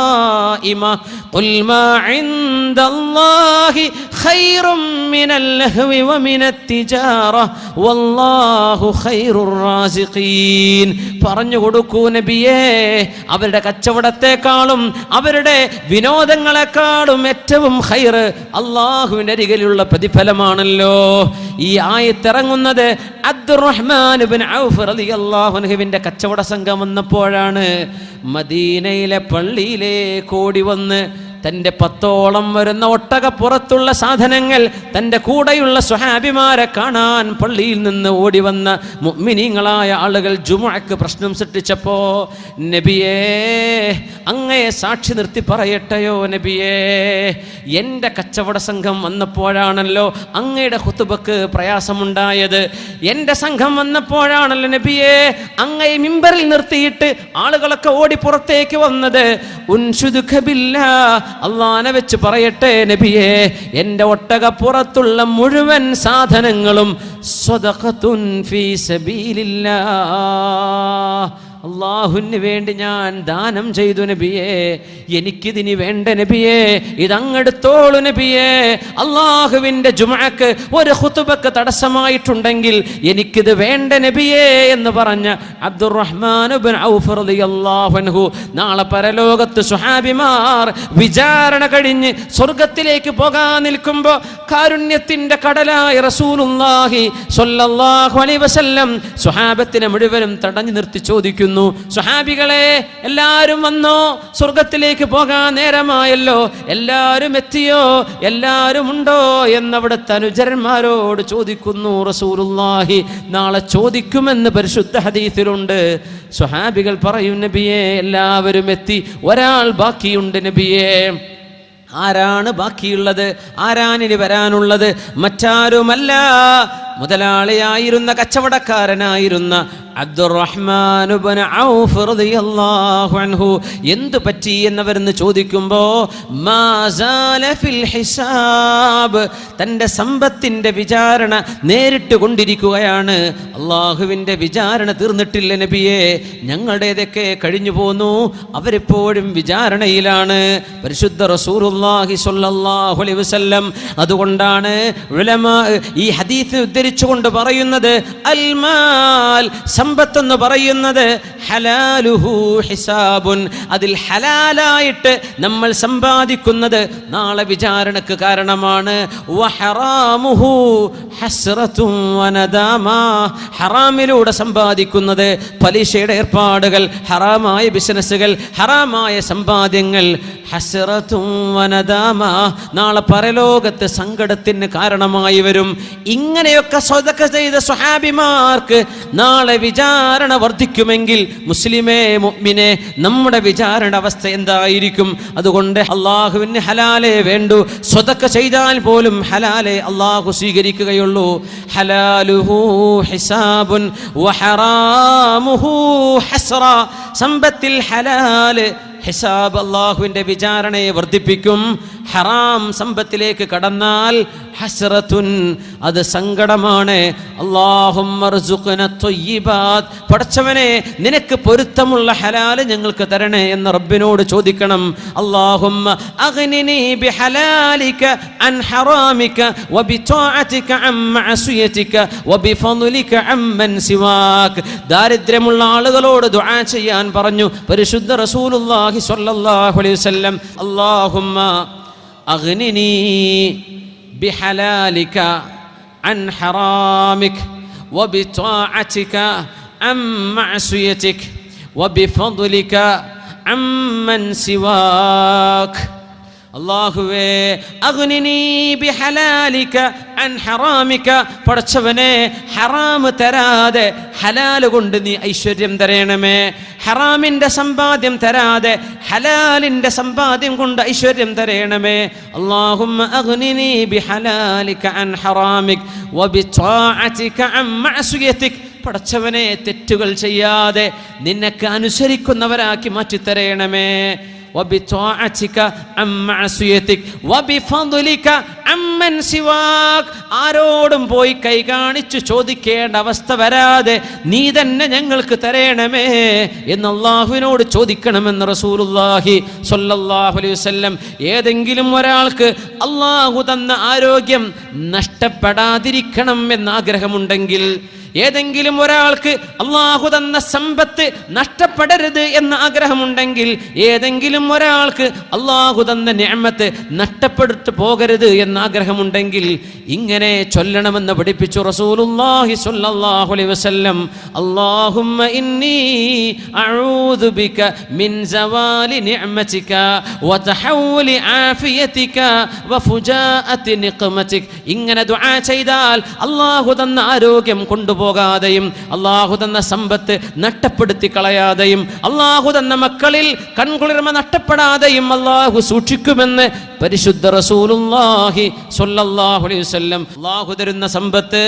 ഖായിമാ ഖുൽ മാ ഇൻദല്ലാഹി ഖൈറും മിനൽ ലഹ്വി വമിനത് തിജാറ വല്ലാഹു ഖൈറുർ റാസിഖീൻ. പറഞ്ഞു കൊടുക്കൂ നബിയേ, അവരുടെ കച്ചവടത്തെക്കാളും അവരുടെ വിനോദങ്ങളെക്കാളും ഏറ്റവും ഖൈർ അല്ലാഹുവിൻ്റെ അരികിലുള്ള പ്രതിഫലമാണല്ലോ. ഈ ആയത്തിറങ്ങുന്നത് അബ്ദുറഹ്മാൻ ഇബ്നു ഔഫ് റളിയല്ലാഹു അൻഹുവിൻ്റെ കച്ചവട സംഘം വന്നപ്പോഴാണ്. മദീനയിലെ പള്ളിയിലേക്ക് ഓടി വന്ന് തൻ്റെ 10ഓളം വരുന്ന ഒട്ടകപ്പുറത്തുള്ള സാധനങ്ങൾ തൻ്റെ കൂടെയുള്ള സ്വഹാബിമാരെ കാണാൻ പള്ളിയിൽ നിന്ന് ഓടി വന്ന മുഅ്മിനീങ്ങളായ ആളുകൾ ജുമുഅക്ക് പ്രശ്നം സൃഷ്ടിച്ചപ്പോൾ, നബിയേ, അങ്ങയെ സാക്ഷി നിർത്തി പറയട്ടെയോ നബിയേ, എൻ്റെ കച്ചവട സംഘം വന്നപ്പോഴാണല്ലോ അങ്ങയുടെ ഖുതുബക്ക് പ്രയാസമുണ്ടായത്. എൻ്റെ സംഘം വന്നപ്പോഴാണല്ലോ നബിയേ അങ്ങയെ മിമ്പറിൽ നിർത്തിയിട്ട് ആളുകളൊക്കെ ഓടി പുറത്തേക്ക് വന്നത്. ഉൻശുദുക ബില്ലാഹ്, അള്ളാനെ വെച്ച് പറയട്ടെ നബിയേ, എൻ്റെ ഒട്ടകപ്പുറത്തുള്ള മുഴുവൻ സാധനങ്ങളും സ്വദഖത്തുൻ ഫീ സബീലില്ലാഹ്, അള്ളാഹുവിന് വേണ്ടി ഞാൻ ദാനം ചെയ്തു നബിയേ, എനിക്കിതിനി വേണ്ട നബിയേ, ഇതങ്ങെടുത്തോളൂ നബിയേ. അള്ളാഹുവിൻ്റെ ജുമുഅക്ക് ഒരു ഖുതുബക്ക് തടസ്സമായിട്ടുണ്ടെങ്കിൽ എനിക്കിത് വേണ്ട നബിയേ എന്ന് പറഞ്ഞ അബ്ദുറഹ്മാൻ ഇബ്നു ഔഫ് റളിയല്ലാഹു അൻഹു നാളെ പരലോകത്ത് സ്വഹാബിമാർ വിചാരണ കഴിഞ്ഞ് സ്വർഗത്തിലേക്ക് പോകാൻ നിൽക്കുമ്പോൾ കാരുണ്യത്തിന്റെ കടലായ റസൂലുള്ളാഹി സ്വല്ലല്ലാഹു അലൈഹി വസല്ലം സ്വഹാബത്തിനെ മുഴുവനും തടഞ്ഞു നിർത്തി ചോദിക്കുന്നു, സ്വഹാബികളെ എല്ലാവരും വന്നോ? സ്വർഗത്തിലേക്ക് പോകാൻ നേരമായല്ലോ, എല്ലാവരും എത്തിയോ? എല്ലാവരും ഉണ്ടോ എന്നവിടുത്തെ അനുചരന്മാരോട് ചോദിക്കുന്നു റസൂലുള്ളാഹി. നാളെ ചോദിക്കുമെന്ന് പരിശുദ്ധ ഹദീസിലുണ്ട്. സ്വഹാബികൾ പറയും, നബിയേ എല്ലാവരും എത്തി, ഒരാൾ ബാക്കിയുണ്ട് നബിയേ. ആരാണ് ബാക്കിയുള്ളത്? ആരാനിനി വരാനുള്ളത്? മറ്റാരുമല്ല, മുതലാളിയായിരുന്ന കച്ചവടക്കാരനായിരുന്ന അബ്ദുറഹ്മാൻ ഇബ്നു ഔഫ് റളിയല്ലാഹു അൻഹു. എന്തു പറ്റി എന്നവരെന്ന് ചോദിക്കുമ്പോൾ മാ സാല ഫിൽ ഹിസാബ്, തൻ്റെ സമ്പത്തിൻ്റെ വിചാരണ നേരിട്ട് കൊണ്ടിരിക്കുകയാണ്. അള്ളാഹുവിൻ്റെ വിചാരണ തീർന്നിട്ടില്ല നബിയെ, ഞങ്ങളുടേതൊക്കെ കഴിഞ്ഞു പോന്നു, അവരെപ്പോഴും വിചാരണയിലാണ്. പരിശുദ്ധ റസൂലുള്ളാഹി സ്വല്ലല്ലാഹു അലൈഹി വസല്ലം അതുകൊണ്ടാണ് ഉലമാ ഈ ഹദീസ് ഉദ്ധരിച്ചുകൊണ്ട് പറയുന്നത്, അൽ മാൽ, സമ്പത്തെന്ന് പറയുന്നത് ഹലാലുഹു ഹിസാബുൻ, അതിൽ ഹലാലായിട്ട് നമ്മൾ സമ്പാദിക്കുന്നത് നാളെ വിചാരണക്ക് കാരണമാണ്. വഹറാമുഹു ഹസ്റത്തുൻ വനദാമ, ഹറാമിലൂടെ സമ്പാദിക്കുന്നത്, പലിശയുടെ ഏർപ്പാടുകൾ, ഹറാമായ ബിസിനസ്സുകൾ, ഹറാമായ സമ്പാദ്യങ്ങൾ, ഹസ്റത്തുൻ വനദാമ, നാളെ പരലോകത്ത് സങ്കടത്തിന് കാരണമായി വരും. ഇങ്ങനെയൊക്കെ സ്വതക്ക ചെയ്ത സ്വഹാബിമാർക്ക് നാളെ വിചാരണ വർദ്ധിക്കുമെങ്കിൽ മുസ്ലിമേ, മുഅ്മിനെ, നമ്മുടെ വിചാരണ അവസ്ഥ എന്തായിരിക്കും? അതുകൊണ്ട് അള്ളാഹുവിന് ഹലാലേ വേണ്ടു. സ്വതക്ക ചെയ്താൽ പോലും ഹലാലേ അള്ളാഹു സ്വീകരിക്കുകയുള്ളൂ. ഹലാലുഹു ഹിസാബുൻ വഹറാമുഹു ഹസ്റ, സമ്പത്തിൽ ഹലാല് ഹിസാബ് അള്ളാഹുവിൻ്റെ വിചാരണയെ വർദ്ധിപ്പിക്കും. ഹറാം സമ്പത്തിലേക്ക് കടന്നാൽ ഹസ്റത്തുൻ, അത് സങ്കടമാണ്. അല്ലാഹുമ്മ ർസുഖ്ന ത്വയ്യിബാത്, പടച്ചവനെ നിനക്ക് പൊരുത്തമുള്ള ഹലാല് ഞങ്ങൾക്ക് തരണേ എന്ന് റബ്ബിനോട് ചോദിക്കണം. അല്ലാഹുമ്മ അഗ്നിനി ബിഹലാലിക അൻ ഹറാമിക വബിത്വാഅതിക അൻ മഅസിയതിക വബിഫദ്ലിക അമ്മൻ സിവാക്. ദാരിദ്ര്യമുള്ള ആളുകളോട് ദുആ ചെയ്യാൻ പറഞ്ഞു പരിശുദ്ധ റസൂലുള്ളാഹി സ്വല്ലല്ലാഹു അലൈഹി വസല്ലം. അല്ലാഹുമ്മ അഗ്നിനി ബിഹലാലിക അൻ ഹറാമിക വബിത്വാഅതിക അൻ മഅസിയതിക വബിഫദ്ലിക അമ്മൻ സിവാക്. അല്ലാഹുവേ അഗ്നിനി ബിഹലാലിക അൻ ഹറാമിക, പടച്ചവനെ ഹറാമ് തരാതെ ഹലാല് കൊണ്ട് നീ ഐശ്വര്യം തരണമേ. ഹറാമിൻ്റെ സമ്പാദ്യം തരാതെ ഹലാലിൻ്റെ സമ്പാദ്യം കൊണ്ട് ഐശ്വര്യം തരണമേ. അല്ലാഹുമ്മ അഗ്നിനി ബിഹലാലിക അൻ ഹറാമിക വബിത്വാഅതിക അൻ മഅസിയതിക, പടച്ചവനെ തെറ്റുകൾ ചെയ്യാതെ നിനക്ക് അനുസരിക്കുന്നവരാക്കി മാറ്റിത്തരണമേ. വബിത്വാഅതിക അൻ മഅസിയതിക വബിഫദ്ലിക അമ്മൻ സിവാക്, ആരോടും പോയി കൈ കാണിച്ചു ചോദിക്കേണ്ട അവസ്ഥ വരാതെ നീ തന്നെ ഞങ്ങൾക്ക് തരണമേ എന്ന് അള്ളാഹുവിനോട് ചോദിക്കണമെന്ന് റസൂലുള്ളാഹി സ്വല്ലല്ലാഹു അലൈഹി വസല്ലം. ഏതെങ്കിലും ഒരാൾക്ക് അള്ളാഹു തന്ന ആരോഗ്യം നഷ്ടപ്പെടാതിരിക്കണം എന്ന് ആഗ്രഹമുണ്ടെങ്കിൽ, ഏതെങ്കിലും ഒരാൾക്ക് അള്ളാഹു തന്ന സമ്പത്ത് നഷ്ടപ്പെടരുത് എന്ന ആഗ്രഹമുണ്ടെങ്കിൽ, ഏതെങ്കിലും ഒരാൾക്ക് അള്ളാഹു തന്ന നിഅമത്ത് നഷ്ടപ്പെട്ടു പോകരുത് എന്ന ആഗ്രഹമുണ്ടെങ്കിൽ ഇങ്ങനെ ചൊല്ലണമെന്ന് പഠിപ്പിച്ചു റസൂലുള്ളാഹി സ്വല്ലല്ലാഹു അലൈഹി വസല്ലം. അല്ലാഹുമ്മ ഇന്നി അഊദു ബിക മിൻ സവാലി നിഅമതിക വതഹവ്വുലി ആഫിയതിക വഫുജാഅതി നിഖമതിക. ഇങ്ങനെ ദുആ ചെയ്താൽ അള്ളാഹു തന്ന ആരോഗ്യം കൊണ്ടുപോകാതെയും അള്ളാഹു തന്ന സമ്പത്ത് നഷ്ടപ്പെടുത്തി കളയാതെയും അള്ളാഹു തന്ന മക്കളിൽ കൺകുളിർമ നഷ്ടപ്പെടാതെയും അള്ളാഹു സൂക്ഷിക്കുമെന്ന് പരിശുദ്ധ റസൂലുള്ളാഹി സ്വല്ലല്ലാഹു അലൈഹി വസല്ലം. അള്ളാഹു തരുന്ന സമ്പത്ത്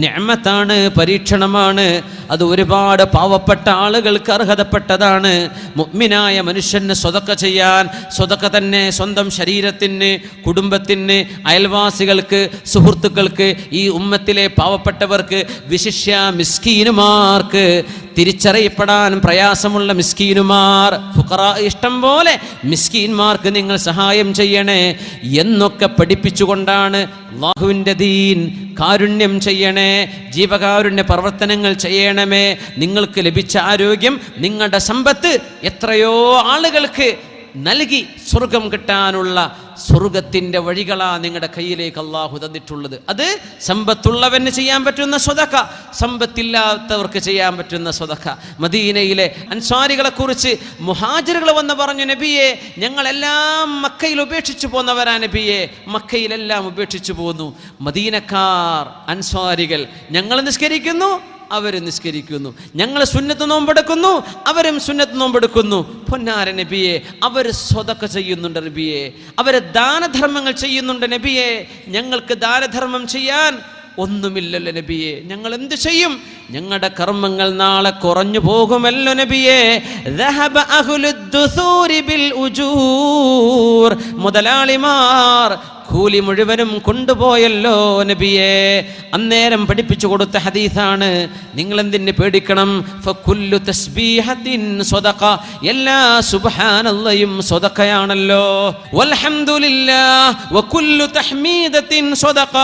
നിഅമത്താണ്, പരീക്ഷണമാണ്. അത് ഒരുപാട് പാവപ്പെട്ട ആളുകൾക്ക് അർഹതപ്പെട്ടതാണ്. മുഅ്മിനായ മനുഷ്യന് സ്വതക്ക ചെയ്യാൻ, സ്വതക്ക തന്നെ സ്വന്തം ശരീരത്തിന്, കുടുംബത്തിന്, അയൽവാസികൾക്ക്, സുഹൃത്തുക്കൾക്ക്, ഈ ഉമ്മത്തിലെ പാവപ്പെട്ടവർക്ക്, വിശിഷ്യ മിസ്കീനുമാർക്ക് തിരിച്ചറിയപ്പെടാൻ പ്രയാസമുള്ള മിസ്കീനുമാർ, ഫുഖറാ, ഇഷ്ടം പോലെ മിസ്കീന്മാർക്ക് നിങ്ങൾ സഹായം ചെയ്യണേ എന്നൊക്കെ പഠിപ്പിച്ചുകൊണ്ടാണ് അല്ലാഹുവിൻ്റെ ദീൻ. കാരുണ്യം ചെയ്യണേ, ജീവകാരുണ്യ പ്രവർത്തനങ്ങൾ ചെയ്യണമേ. നിങ്ങൾക്ക് ലഭിച്ച ആരോഗ്യം, നിങ്ങളുടെ സമ്പത്ത് എത്രയോ ആളുകൾക്ക് നൽകി സ്വർഗം കിട്ടാനുള്ള സ്വർഗത്തിൻ്റെ വഴികളാ നിങ്ങളുടെ കയ്യിലേക്ക് അള്ളാഹു തന്നിട്ടുള്ളത്. അത് സമ്പത്തുള്ളവന് ചെയ്യാൻ പറ്റുന്ന സ്വതക്ക, സമ്പത്തില്ലാത്തവർക്ക് ചെയ്യാൻ പറ്റുന്ന സ്വതക്ക. മദീനയിലെ അൻസാരികളെ കുറിച്ച് മുഹാജിറുകൾ വന്ന് പറഞ്ഞു, നബിയെ ഞങ്ങളെല്ലാം മക്കയിൽ ഉപേക്ഷിച്ചു പോന്നവരാ നബിയെ, മക്കയിലെല്ലാം ഉപേക്ഷിച്ചു പോന്നു. മദീനക്കാർ അൻസാരികൾ, ഞങ്ങൾ നിസ്കരിക്കുന്നു അവരും നിസ്കരിക്കുന്നു, ഞങ്ങൾ സുന്നത്ത് നോമ്പെടുക്കുന്നു അവരും സുന്നത്ത് നോമ്പെടുക്കുന്നു. പൊന്നാര നബിയെ, അവർ സ്വതക്ക ചെയ്യുന്നുണ്ട് നബിയെ, അവർ ദാനധർമ്മങ്ങൾ ചെയ്യുന്നുണ്ട് നബിയെ, ഞങ്ങൾക്ക് ദാനധർമ്മം ചെയ്യാൻ ഒന്നുമില്ലല്ലോ നബിയെ, ഞങ്ങൾ എന്ത് ചെയ്യും? ഞങ്ങളുടെ കർമ്മങ്ങൾ നാളെ കുറഞ്ഞു പോകുമല്ലോ നബിയെ. മുതലാളിമാർ കൂലി മുഴുവനും കൊണ്ടുപോയല്ലോ നബിയെ. അന്നേരം പഠിപ്പിച്ചു കൊടുത്ത ഹദീസാണ്. നിങ്ങൾ എന്തിന് പേടിക്കണം? ഫകുല്ലു തസ്ബീഹത്തിൻ സ്വദഖ, എല്ലാ സുബ്ഹാനല്ലാഹും സ്വദഖയാണല്ലോ. വൽഹംദുലില്ലാഹ് വകുല്ലു തഹ്മീദത്തിൻ സ്വദഖ,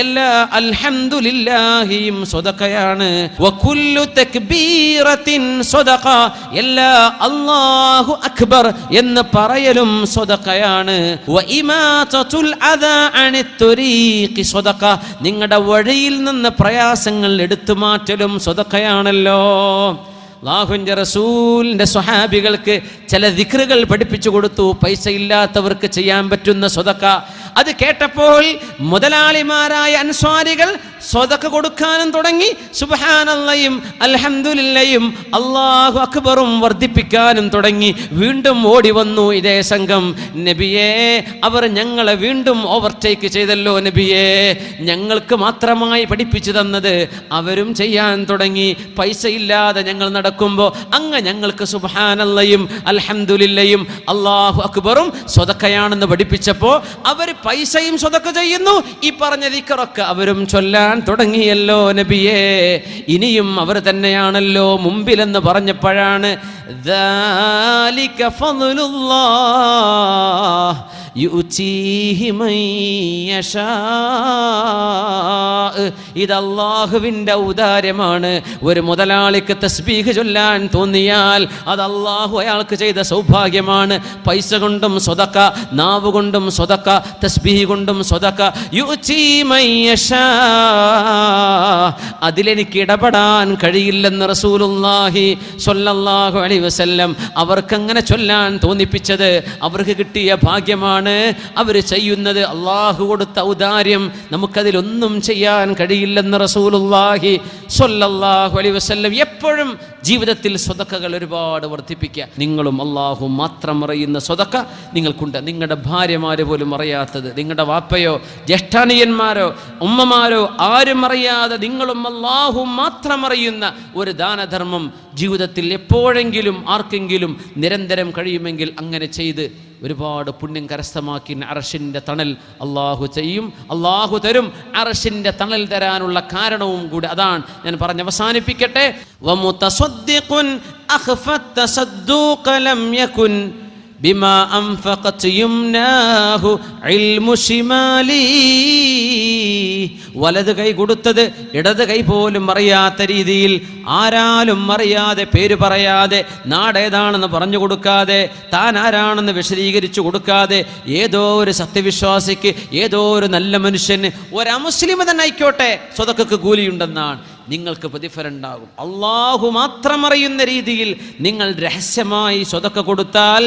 എല്ലാ അൽഹംദുലില്ലാഹിയും സ്വദഖയാണ്. വകുല്ലു തക്ബീറത്തിൻ സ്വദഖ, എല്ലാ അല്ലാഹു അക്ബർ എന്ന് പറയലും സ്വദഖയാണ്. വഇമാതത്തുൽ നിങ്ങളുടെ വഴിയിൽ നിന്ന് പ്രയാസങ്ങൾ എടുത്തു മാറ്റലും സ്വതക്കയാണല്ലോ. അല്ലാഹുവിൻ്റെ റസൂലിൻ്റെ സ്വഹാബികൾക്ക് ചില ദിക്റുകൾ പഠിപ്പിച്ചു കൊടുത്തു, പൈസ ഇല്ലാത്തവർക്ക് ചെയ്യാൻ പറ്റുന്ന സ്വതക്ക. അത് കേട്ടപ്പോൾ മുതലാളിമാരായ അൻസ്വാരികൾ സ്വതക്ക കൊടുക്കാനും തുടങ്ങി. സുബ്ഹാനല്ലാഹും അൽഹംദുലില്ലാഹും അല്ലാഹു അക്ബറും വർദ്ധിപ്പിക്കാനും തുടങ്ങി. വീണ്ടും ഓടി വന്നു ഇതേ സംഘം. നബിയേ, അവർ ഞങ്ങളെ വീണ്ടും ഓവർടേക്ക് ചെയ്തല്ലോ നബിയേ, ഞങ്ങൾക്ക് മാത്രമായി പഠിപ്പിച്ചു തന്നത് അവരും ചെയ്യാൻ തുടങ്ങി. പൈസ ഇല്ലാതെ ഞങ്ങൾ നടക്കുമ്പോൾ അങ്ങ് ഞങ്ങൾക്ക് സുബ്ഹാനല്ലാഹും അൽഹംദുലില്ലാഹും അല്ലാഹു അക്ബറും സ്വതക്കയാണെന്ന് പഠിപ്പിച്ചപ്പോൾ അവർ പൈസയും സ്വതക്ക ചെയ്യുന്നു. ഈ പറഞ്ഞ ദിക്റൊക്കെ അവരും ചൊല്ലാൻ തുടങ്ങിയല്ലോ നബിയേ. ഇനിയും അവർ തന്നെയാണല്ലോ മുമ്പിലെന്ന് പറഞ്ഞപ്പോഴാണ് ദാലിക ഫദ്ലുല്ലാഹ് യുഅ്തീഹി മൻ യശാ, ഇത് അല്ലാഹുവിൻ്റെ ഔദാര്യമാണ്. ഒരു മുതലാളിക്ക് തസ്ബീഹ് ചൊല്ലാൻ തോന്നിയാൽ അത് അല്ലാഹു അയാൾക്ക് ചെയ്ത സൗഭാഗ്യമാണ്. പൈസ കൊണ്ടും സ്വതക്ക, നാവ് കൊണ്ടും സ്വതക്ക, തസ്ബീഹ് കൊണ്ടും സ്വതക്ക. യുഅ്തീ മൻ യശാ, അതിലെനിക്ക് ഇടപെടാൻ കഴിയില്ലെന്ന് റസൂലുള്ളാഹി സ്വല്ലല്ലാഹു അലൈഹി വസല്ലം അവർക്കങ്ങനെ ചൊല്ലാൻ തോന്നിപ്പിച്ചത് അവർക്ക് കിട്ടിയ ഭാഗ്യമാണ്. അവർ ചെയ്യുന്നത് അള്ളാഹു കൊടുത്ത ഔദാര്യം, നമുക്കതിലൊന്നും ചെയ്യാൻ കഴിയില്ലെന്ന് റസൂലുള്ളാഹി സ്വല്ലല്ലാഹു അലൈഹി വസല്ലം എപ്പോഴും ജീവിതത്തിൽ സ്വതക്കകൾ ഒരുപാട് വർദ്ധിപ്പിക്കുക. നിങ്ങളും അള്ളാഹു മാത്രം അറിയുന്ന സ്വതക്ക നിങ്ങൾക്കുണ്ട്. നിങ്ങളുടെ ഭാര്യമാര് പോലും അറിയാത്തത്, നിങ്ങളുടെ വാപ്പയോ ജ്യേഷ്ഠാനിയന്മാരോ ഉമ്മമാരോ ആരും അറിയാതെ നിങ്ങളും അള്ളാഹു മാത്രം അറിയുന്ന ഒരു ദാനധർമ്മം ജീവിതത്തിൽ എപ്പോഴെങ്കിലും ആർക്കെങ്കിലും നിരന്തരം കഴിയുമെങ്കിൽ അങ്ങനെ ചെയ്ത് ഒരുപാട് പുണ്യം കരസ്ഥമാക്കി അർശിൻ്റെ തണൽ അള്ളാഹു ചെയ്യും, അള്ളാഹു തരും. അർശിൻ്റെ തണൽ തരാനുള്ള കാരണവും കൂടി അതാണ്. ഞാൻ പറഞ്ഞ് അവസാനിപ്പിക്കട്ടെ. വമുതസദ്ദിഖുൻ അഖ്ഫത തസദ്ദുഖ ലം യകുൻ ബിമാ അൻഫഖത് യുംനാഹു ഇൽമു ശിമാലി, വലത് കൈ കൊടുത്തത് ഇടത് കൈ പോലും അറിയാത്ത രീതിയിൽ, ആരാലും അറിയാതെ, പേര് പറയാതെ, നാടേതാണെന്ന് പറഞ്ഞു കൊടുക്കാതെ, താൻ ആരാണെന്ന് വിശദീകരിച്ചു കൊടുക്കാതെ, ഏതോ ഒരു സത്യവിശ്വാസിക്ക്, ഏതോ ഒരു നല്ല മനുഷ്യന്, ഒരു അമുസ്ലിം തന്നെ ആയിക്കോട്ടെ, സ്വതക്കക്ക് കൂലിയുണ്ടെന്നാണ്. നിങ്ങൾക്ക് പ്രതിഫലം ഉണ്ടാകും. അള്ളാഹു മാത്രം അറിയുന്ന രീതിയിൽ നിങ്ങൾ രഹസ്യമായി സ്വതക്ക കൊടുത്താൽ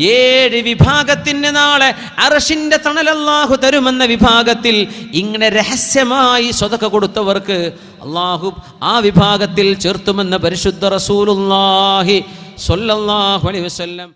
7 വിഭാഗത്തിന് നാളെ അർശിന്റെ തണൽ അള്ളാഹു തരുമെന്ന വിഭാഗത്തിൽ ഇങ്ങനെ രഹസ്യമായി സ്വതക്ക കൊടുത്തവർക്ക് അള്ളാഹു ആ വിഭാഗത്തിൽ ചേർത്തുമെന്ന് പരിശുദ്ധ റസൂലുള്ളാഹി സ്വല്ലല്ലാഹു അലൈഹി വസല്ലം